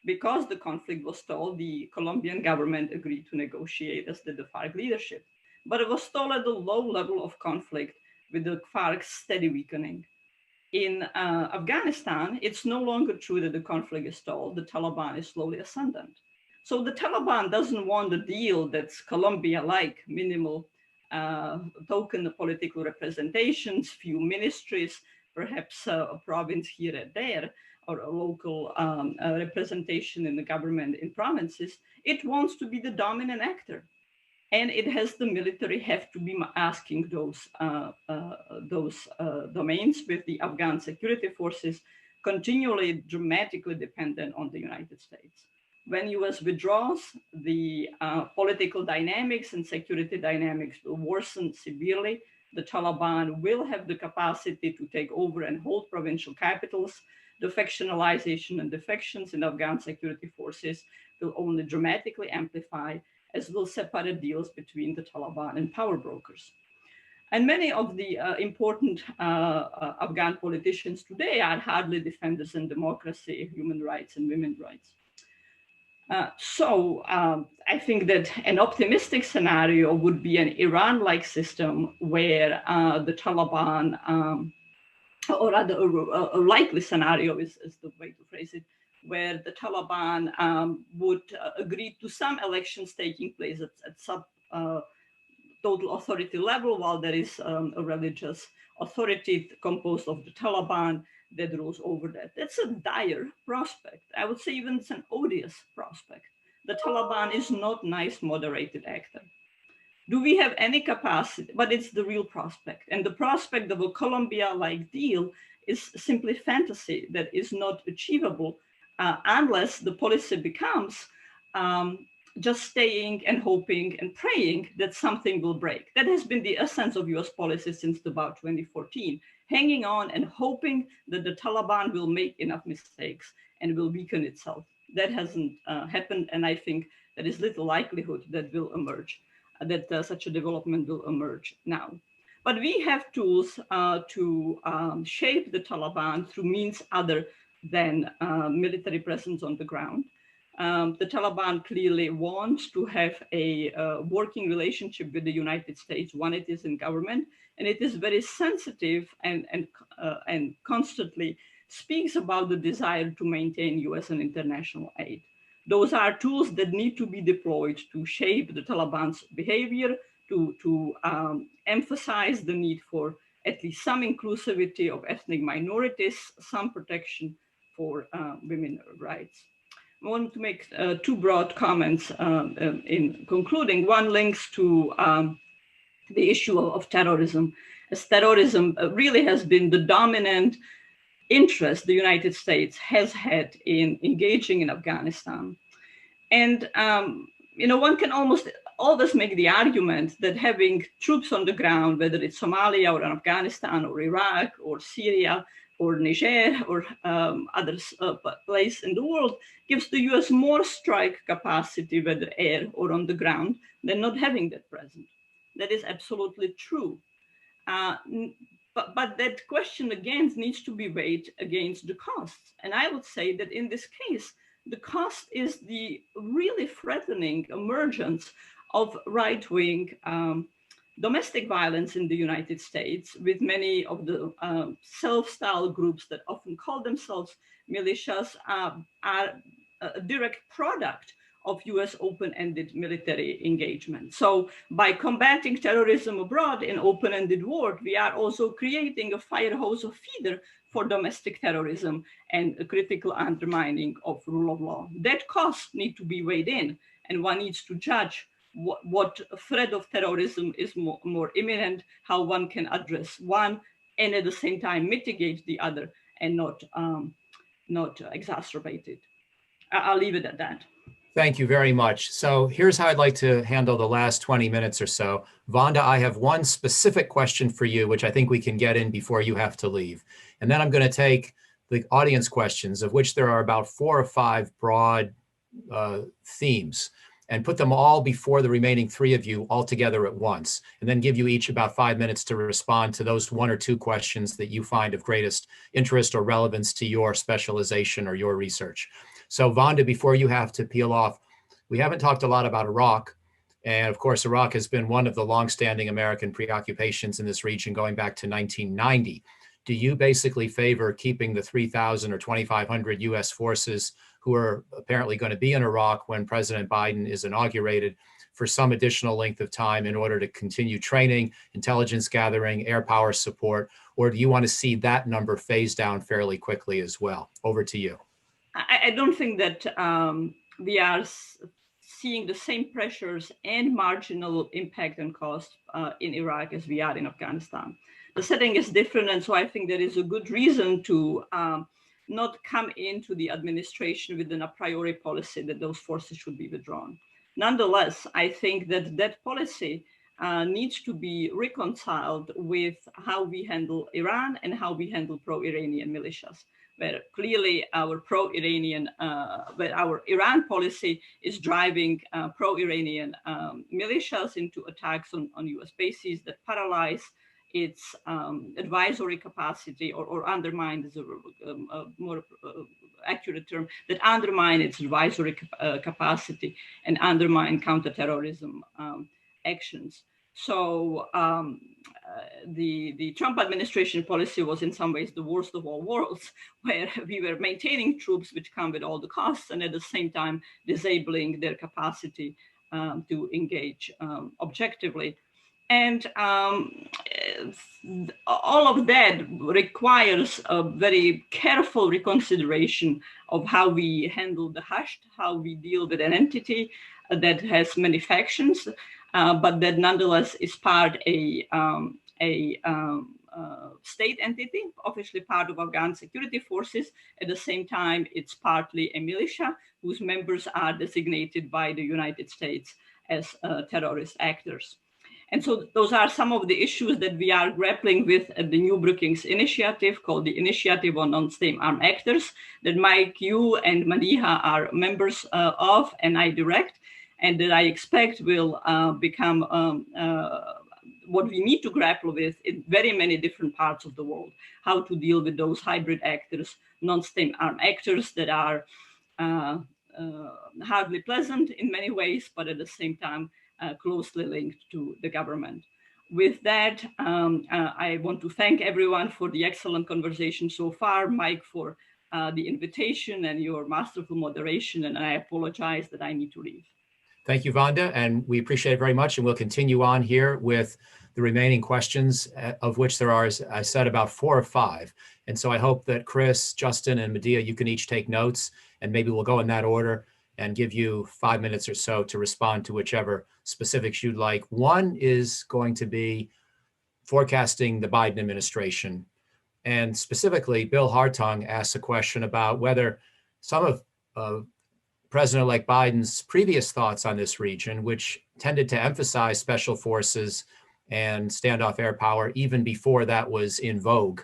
Because the conflict was stalled, the Colombian government agreed to negotiate, as did the FARC leadership. But it was stalled at the low level of conflict with the FARC's steady weakening. In Afghanistan, it's no longer true that the conflict is stalled. The Taliban is slowly ascendant. So the Taliban doesn't want a deal that's Colombia-like, minimal token political representations, few ministries, perhaps a province here and there, or a local representation in the government in provinces. It wants to be the dominant actor. And it has the military have to be asking those domains, with the Afghan security forces continually dramatically dependent on the United States. When US withdraws, the political dynamics and security dynamics will worsen severely. The Taliban will have the capacity to take over and hold provincial capitals. The factionalization and defections in Afghan security forces will only dramatically amplify, as will separate deals between the Taliban and power brokers. And many of the important Afghan politicians today are hardly defenders in democracy, human rights, and women's rights. So I think that an optimistic scenario would be an Iran-like system where the Taliban, or rather a likely scenario is the way to phrase it, where the Taliban would agree to some elections taking place at total authority level, while there is a religious authority composed of the Taliban that rules over that. That's a dire prospect. I would say even it's an odious prospect. The Taliban is not a nice, moderated actor. Do we have any capacity? But it's the real prospect. And the prospect of a Colombia-like deal is simply fantasy that is not achievable unless the policy becomes just staying and hoping and praying that something will break. That has been the essence of US policy since about 2014, hanging on and hoping that the Taliban will make enough mistakes and will weaken itself. That hasn't happened, and I think there is little likelihood that will emerge, that such a development will emerge now. But we have tools to shape the Taliban through means other than military presence on the ground. The Taliban clearly wants to have a working relationship with the United States when it is in government, and it is very sensitive and constantly speaks about the desire to maintain US and international aid. Those are tools that need to be deployed to shape the Taliban's behavior, to emphasize the need for at least some inclusivity of ethnic minorities, some protection for women's rights. I want to make two broad comments in concluding. One links to the issue of terrorism, as terrorism really has been the dominant interest the United States has had in engaging in Afghanistan. And, one can almost always make the argument that having troops on the ground, whether it's Somalia or Afghanistan or Iraq or Syria or Niger or other place in the world, gives the US more strike capacity, whether air or on the ground, than not having that present. That is absolutely true. But that question again needs to be weighed against the costs. And I would say that in this case, the cost is the really threatening emergence of right-wing domestic violence in the United States, with many of the self-styled groups that often call themselves militias are a direct product of US open-ended military engagement. So by combating terrorism abroad in open-ended war, we are also creating a fire hose of feeder for domestic terrorism and a critical undermining of rule of law. That cost need to be weighed in, and one needs to judge what threat of terrorism is more imminent, how one can address one, and at the same time mitigate the other and not exacerbate it. I'll leave it at that. Thank you very much. So here's how I'd like to handle the last 20 minutes or so. Vonda, I have one specific question for you, which I think we can get in before you have to leave. And then I'm going to take the audience questions, of which there are about 4 or 5 broad themes, and put them all before the remaining 3 of you all together at once, and then give you each about 5 minutes to respond to those 1 or 2 questions that you find of greatest interest or relevance to your specialization or your research. So Vonda, before you have to peel off, we haven't talked a lot about Iraq. And of course, Iraq has been one of the longstanding American preoccupations in this region going back to 1990. Do you basically favor keeping the 3,000 or 2,500 US forces who are apparently going to be in Iraq when President Biden is inaugurated for some additional length of time in order to continue training, intelligence gathering, air power support, or do you want to see that number phase down fairly quickly as well? Over to you. I don't think that we are seeing the same pressures and marginal impact and cost in Iraq as we are in Afghanistan. The setting is different, and so I think there is a good reason to not come into the administration with an a priori policy that those forces should be withdrawn. Nonetheless, I think that that policy needs to be reconciled with how we handle Iran and how we handle pro-Iranian militias, where clearly our pro-Iranian, where our Iran policy is driving pro-Iranian militias into attacks on US bases that paralyze its advisory capacity or undermine is a more accurate term, that undermine its advisory capacity and undermine counterterrorism actions. So the Trump administration policy was in some ways the worst of all worlds, where we were maintaining troops which come with all the costs and at the same time disabling their capacity to engage objectively. And all of that requires a very careful reconsideration of how we handle the Hashd, how we deal with an entity that has many factions, but that nonetheless is part a state entity, obviously part of Afghan security forces. At the same time, it's partly a militia whose members are designated by the United States as terrorist actors. And so those are some of the issues that we are grappling with at the new Brookings initiative called the Initiative on Non-State Armed Actors that Mike, you and Madiha are members of, and I direct, and that I expect will become what we need to grapple with in very many different parts of the world, how to deal with those hybrid actors, non-state armed actors that are hardly pleasant in many ways, but at the same time, closely linked to the government. With that, I want to thank everyone for the excellent conversation so far, Mike, for the invitation and your masterful moderation, and I apologize that I need to leave. Thank you, Vanda, and we appreciate it very much, and we'll continue on here with the remaining questions, of which there are, as I said, about 4 or 5. And so I hope that Chris, Justin, and Medea, you can each take notes, and maybe we'll go in that order and give you 5 minutes or so to respond to whichever specifics you'd like. One is going to be forecasting the Biden administration. And specifically, Bill Hartung asked a question about whether some of President-elect Biden's previous thoughts on this region, which tended to emphasize special forces and standoff air power even before that was in vogue,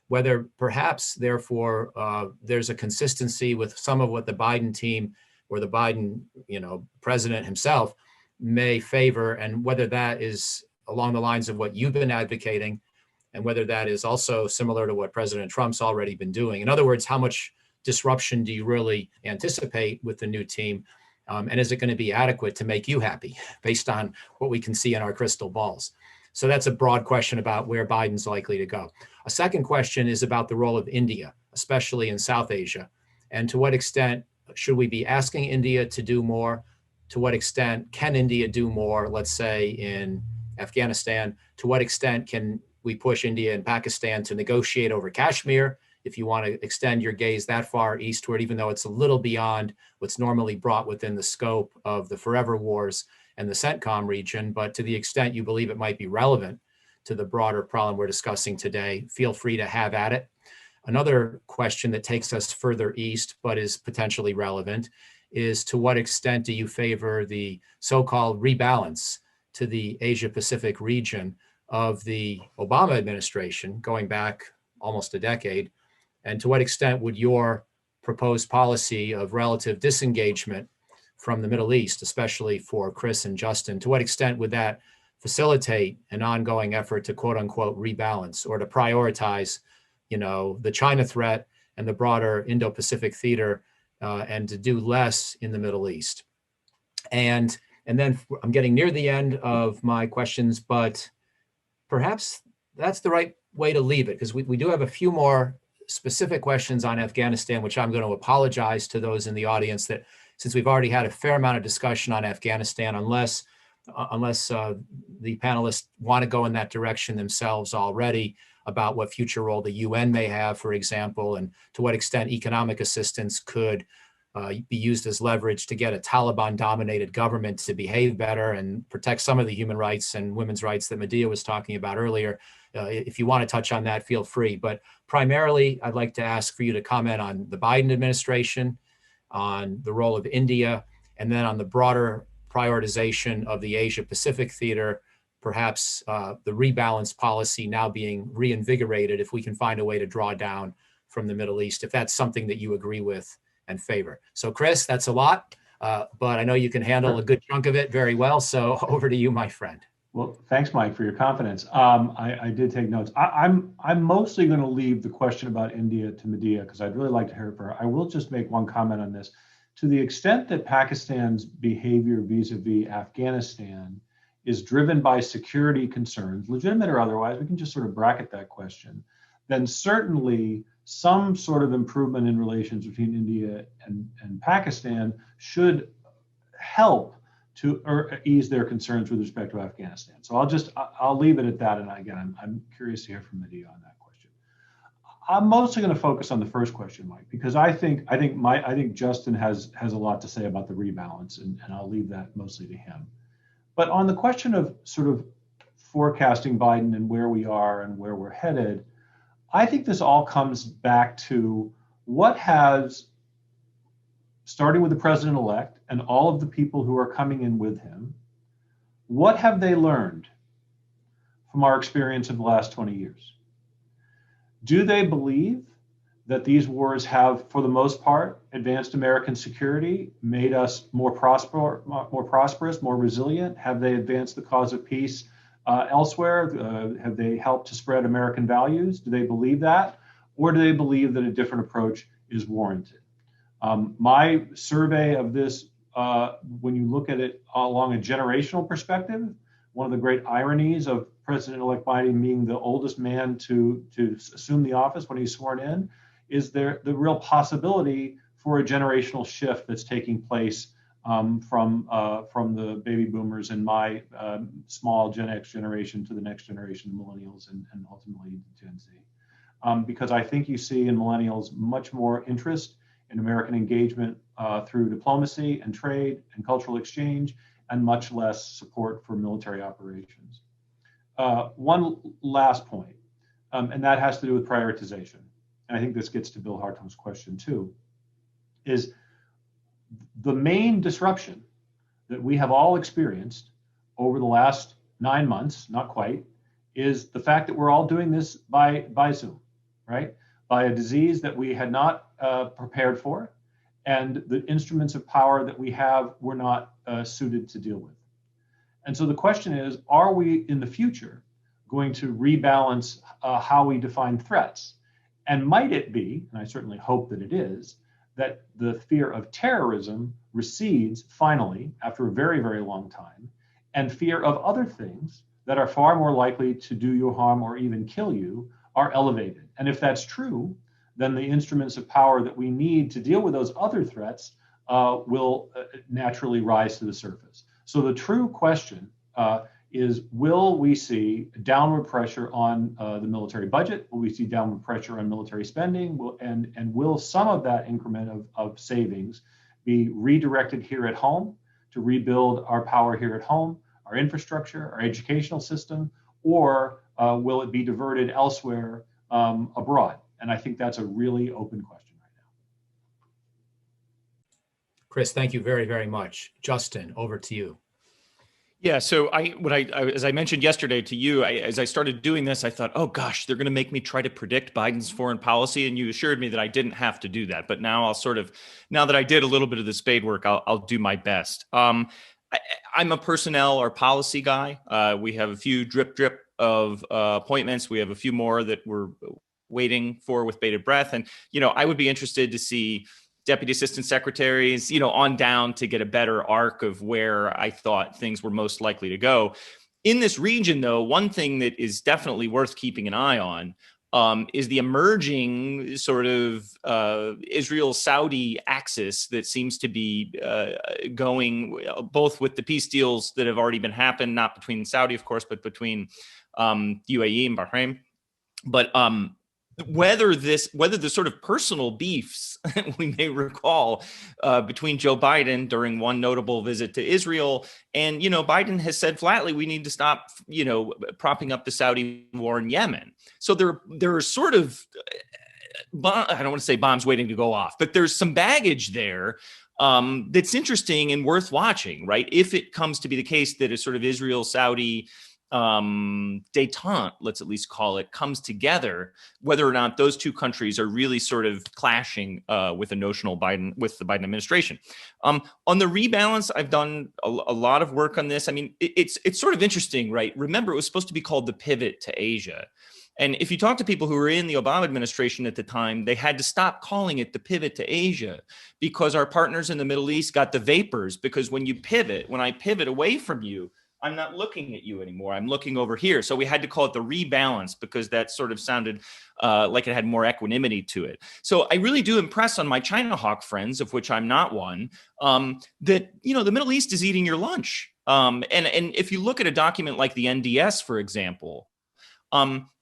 whether perhaps, therefore, there's a consistency with some of what the Biden team or the Biden, president himself may favor, and whether that is along the lines of what you've been advocating, and whether that is also similar to what President Trump's already been doing. In other words, how much disruption do you really anticipate with the new team? And is it going to be adequate to make you happy based on what we can see in our crystal balls? So that's a broad question about where Biden's likely to go. A second question is about the role of India, especially in South Asia. And to what extent should we be asking India to do more? To what extent can India do more, let's say, in Afghanistan? To what extent can we push India and Pakistan to negotiate over Kashmir, if you want to extend your gaze that far eastward, even though it's a little beyond what's normally brought within the scope of the forever wars and the CENTCOM region? But to the extent you believe it might be relevant to the broader problem we're discussing today, feel free to have at it. Another question that takes us further east, but is potentially relevant, is to what extent do you favor the so-called rebalance to the Asia-Pacific region of the Obama administration, going back almost a decade? And to what extent would your proposed policy of relative disengagement from the Middle East, especially for Chris and Justin, to what extent would that facilitate an ongoing effort to quote unquote rebalance, or to prioritize, the China threat and the broader Indo-Pacific theater, and to do less in the Middle East? And then I'm getting near the end of my questions, but perhaps that's the right way to leave it, because we do have a few more specific questions on Afghanistan, which I'm going to apologize to those in the audience that, since we've already had a fair amount of discussion on Afghanistan, unless the panelists want to go in that direction themselves already, about what future role the UN may have, for example, and to what extent economic assistance could be used as leverage to get a Taliban-dominated government to behave better and protect some of the human rights and women's rights that Medea was talking about earlier. If you want to touch on that, feel free. But primarily, I'd like to ask for you to comment on the Biden administration, on the role of India, and then on the broader prioritization of the Asia-Pacific theater, perhaps the rebalance policy now being reinvigorated, if we can find a way to draw down from the Middle East, if that's something that you agree with and favor. So Chris, that's a lot, but I know you can handle a good chunk of it very well. So over to you, my friend. Well, thanks, Mike, for your confidence. I did take notes. I'm mostly going to leave the question about India to Medea, because I'd really like to hear it from her. I will just make one comment on this. To the extent that Pakistan's behavior vis-a-vis Afghanistan is driven by security concerns, legitimate or otherwise, we can just sort of bracket that question, then certainly some sort of improvement in relations between India and Pakistan should help to ease their concerns with respect to Afghanistan. So I'll leave it at that. And again, I'm curious to hear from Medea on that question. I'm mostly going to focus on the first question, Mike, because I think Justin has a lot to say about the rebalance, and I'll leave that mostly to him. But on the question of sort of forecasting Biden and where we are and where we're headed, I think this all comes back to what has, starting with the president-elect and all of the people who are coming in with him, what have they learned from our experience of the last 20 years? Do they believe that these wars have, for the most part, advanced American security, made us more prosperous, more resilient? Have they advanced the cause of peace elsewhere? Have they helped to spread American values? Do they believe that? Or do they believe that a different approach is warranted? My survey of this, when you look at it along a generational perspective, one of the great ironies of President-elect Biden being the oldest man to assume the office when he's sworn in, is there the real possibility for a generational shift that's taking place from the baby boomers and my small Gen X generation to the next generation, the millennials, and ultimately Gen Z. Because I think you see in millennials much more interest in American engagement through diplomacy and trade and cultural exchange, and much less support for military operations. One last point, and that has to do with prioritization. And I think this gets to Bill Hartung's question too, is the main disruption that we have all experienced over the last 9 months, not quite, is the fact that we're all doing this by Zoom, right? By a disease that we had not prepared for, and the instruments of power that we have were not suited to deal with. And so the question is, are we in the future going to rebalance how we define threats? And might it be, and I certainly hope that it is, that the fear of terrorism recedes finally after a very, very long time, and fear of other things that are far more likely to do you harm or even kill you are elevated. And if that's true, then the instruments of power that we need to deal with those other threats will naturally rise to the surface. So the true question is, will we see downward pressure on the military budget? Will we see downward pressure on military spending? And will some of that increment of savings be redirected here at home to rebuild our power here at home, our infrastructure, our educational system, or will it be diverted elsewhere abroad? And I think that's a really open question right now. Chris, thank you very, very much. Justin, over to you. Yeah, so as I mentioned yesterday to you, as I started doing this, I thought, oh gosh, they're going to make me try to predict Biden's foreign policy, and you assured me that I didn't have to do that. But now now that I did a little bit of the spade work, I'll do my best. I'm a personnel or policy guy. We have a few drip of appointments. We have a few more that we're waiting for with bated breath, and I would be interested to see deputy assistant secretaries, on down to get a better arc of where I thought things were most likely to go. In this region, though, one thing that is definitely worth keeping an eye on is the emerging sort of Israel-Saudi axis that seems to be going both with the peace deals that have already been happened, not between Saudi, of course, but between UAE and Bahrain. But whether the sort of personal beefs we may recall between Joe Biden during one notable visit to Israel, and Biden has said flatly we need to stop propping up the Saudi war in Yemen. So there are sort of I don't want to say bombs waiting to go off, but there's some baggage there that's interesting and worth watching, right? If it comes to be the case that a sort of Israel-Saudi détente, let's at least call it, comes together, whether or not those two countries are really sort of clashing with the Biden administration. On the rebalance, I've done a lot of work on this. I mean, it's sort of interesting, right? Remember, it was supposed to be called the pivot to Asia. And if you talk to people who were in the Obama administration at the time, they had to stop calling it the pivot to Asia because our partners in the Middle East got the vapors, because when I pivot away from you, I'm not looking at you anymore. I'm looking over here. So we had to call it the rebalance because that sort of sounded like it had more equanimity to it. So I really do impress on my China hawk friends, of which I'm not one, that, the Middle East is eating your lunch. And if you look at a document like the NDS, for example,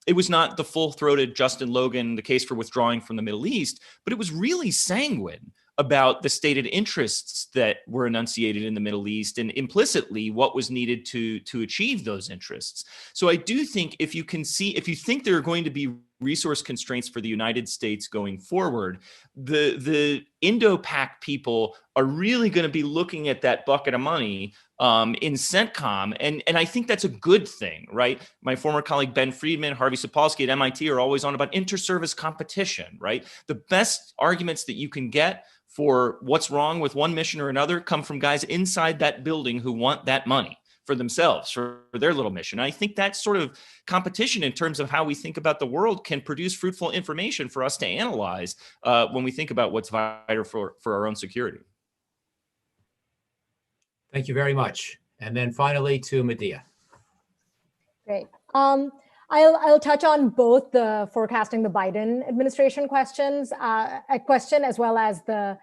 it was not the full-throated Justin Logan, the case for withdrawing from the Middle East, but it was really sanguine about the stated interests that were enunciated in the Middle East and implicitly what was needed to achieve those interests. So I do think if you think there are going to be resource constraints for the United States going forward, the Indo-Pac people are really going to be looking at that bucket of money in CENTCOM. And I think that's a good thing, right? My former colleague, Ben Friedman, Harvey Sapolsky at MIT are always on about inter-service competition, right? The best arguments that you can get for what's wrong with one mission or another come from guys inside that building who want that money for themselves, for their little mission. I think that sort of competition in terms of how we think about the world can produce fruitful information for us to analyze when we think about what's vital for our own security. Thank you very much. And then finally to Medea. Great. I'll touch on both the forecasting the Biden administration questions, question, as well as the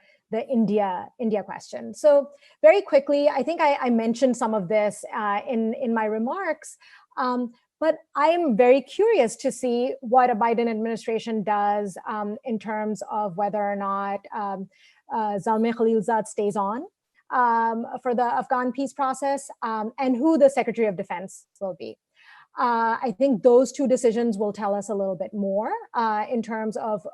India question. So very quickly, I think I mentioned some of this in my remarks, but I'm very curious to see what a Biden administration does in terms of whether or not Zalmay Khalilzad stays on for the Afghan peace process, and who the Secretary of Defense will be. I think those two decisions will tell us a little bit more in terms of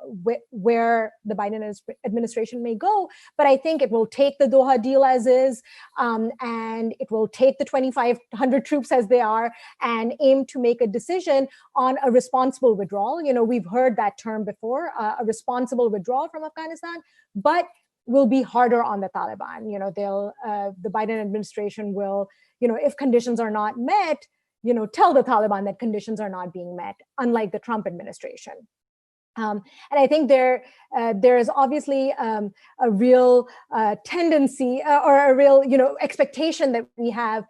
where the Biden administration may go. But I think it will take the Doha deal as is, and it will take the 2,500 troops as they are, and aim to make a decision on a responsible withdrawal. You know, we've heard that term before, a responsible withdrawal from Afghanistan, but will be harder on the Taliban. You know, the Biden administration will, you know, if conditions are not met, you know, tell the Taliban that conditions are not being met, unlike the Trump administration. And I think there is obviously a real tendency or a real, you know, expectation that we have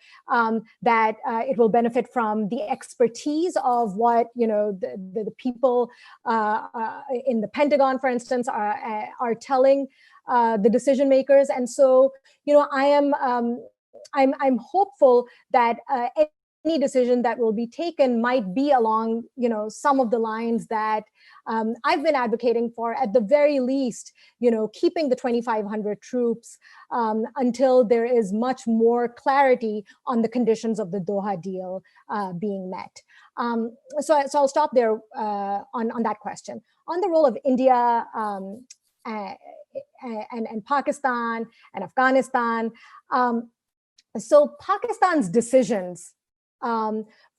that it will benefit from the expertise of what, you know, the people in the Pentagon, for instance, are telling the decision makers. And so, you know, I'm hopeful that any decision that will be taken might be along, you know, some of the lines that I've been advocating for. At the very least, you know, keeping the 2,500 troops until there is much more clarity on the conditions of the Doha deal being met. So I'll stop there on that question. On the role of India and Pakistan and Afghanistan, so Pakistan's decisions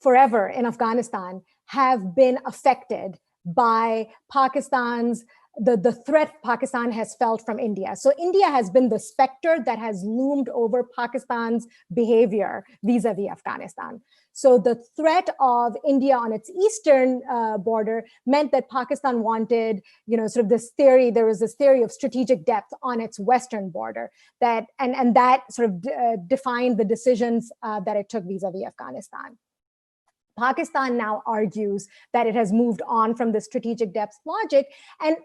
forever in Afghanistan have been affected by Pakistan's the threat Pakistan has felt from India. So India has been the specter that has loomed over Pakistan's behavior vis-a-vis Afghanistan. So the threat of India on its eastern border meant that Pakistan wanted, you know, sort of this theory, there was this theory of strategic depth on its western border that, and that sort of defined the decisions that it took vis-a-vis Afghanistan. Pakistan now argues that it has moved on from the strategic depth logic, and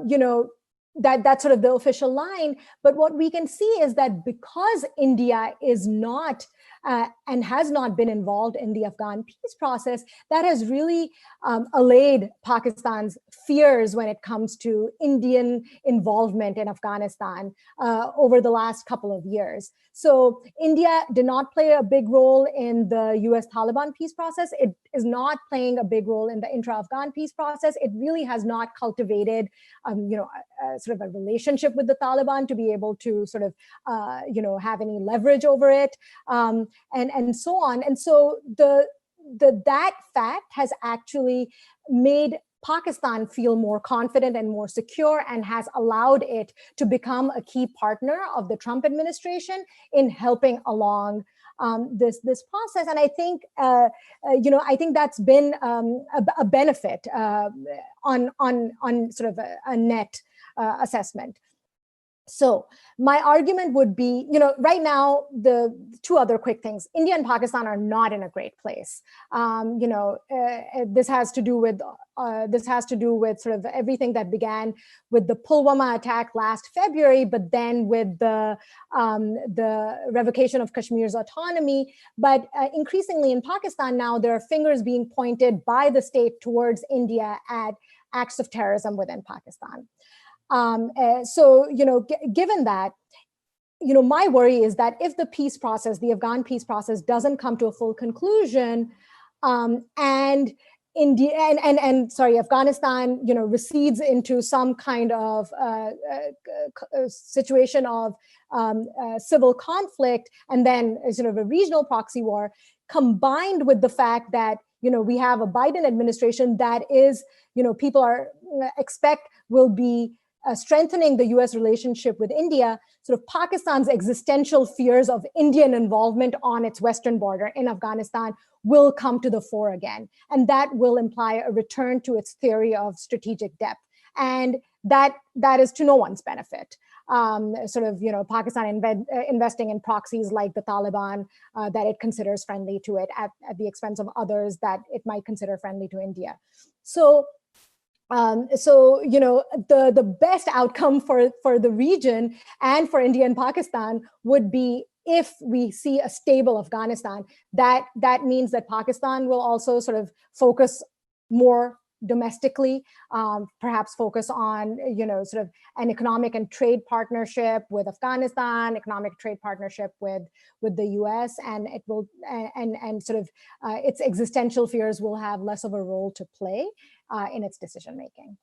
you know, that's sort of the official line. But what we can see is that because India is not and has not been involved in the Afghan peace process, that has really allayed Pakistan's fears when it comes to Indian involvement in Afghanistan over the last couple of years. So India did not play a big role in the US-Taliban peace process. It is not playing a big role in the intra-Afghan peace process. It really has not cultivated, you know, sort of a relationship with the Taliban to be able to sort of, you know, have any leverage over it, and so on. And so that fact has actually made Pakistan feel more confident and more secure, and has allowed it to become a key partner of the Trump administration in helping along this process. And I think, you know, I think that's been a benefit on sort of a net assessment. So my argument would be, you know, right now, the two other quick things: India and Pakistan are not in a great place. You know, this has to do with sort of everything that began with the Pulwama attack last February, but then with the revocation of Kashmir's autonomy. But increasingly in Pakistan now, there are fingers being pointed by the state towards India at acts of terrorism within Pakistan. So, you know, given that, you know, my worry is that if the peace process, the Afghan peace process, doesn't come to a full conclusion, and India and Afghanistan, recedes into some kind of situation of civil conflict, and then sort of a regional proxy war, combined with the fact that we have a Biden administration that is, people expect will be strengthening the U.S. relationship with India. Sort of Pakistan's existential fears of Indian involvement on its western border in Afghanistan will come to the fore again. And that will imply a return to its theory of strategic depth. And that is to no one's benefit. Pakistan investing in proxies like the Taliban that it considers friendly to it at the expense of others that it might consider friendly to India. So the best outcome for the region and for India and Pakistan would be if we see a stable Afghanistan. That means that Pakistan will also sort of focus more domestically, perhaps focus on sort of an economic and trade partnership with Afghanistan, economic trade partnership with the U.S., and it will and sort of its existential fears will have less of a role to play in its decision making.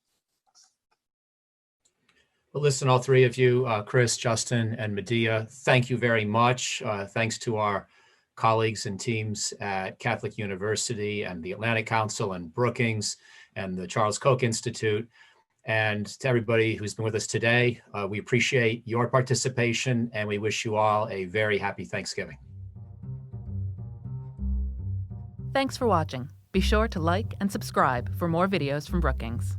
Well, listen, all three of you, Chris, Justin, and Medea, thank you very much. Thanks to our colleagues and teams at Catholic University and the Atlantic Council and Brookings and the Charles Koch Institute. And to everybody who's been with us today, we appreciate your participation, and we wish you all a very happy Thanksgiving. Thanks for watching. Be sure to like and subscribe for more videos from Brookings.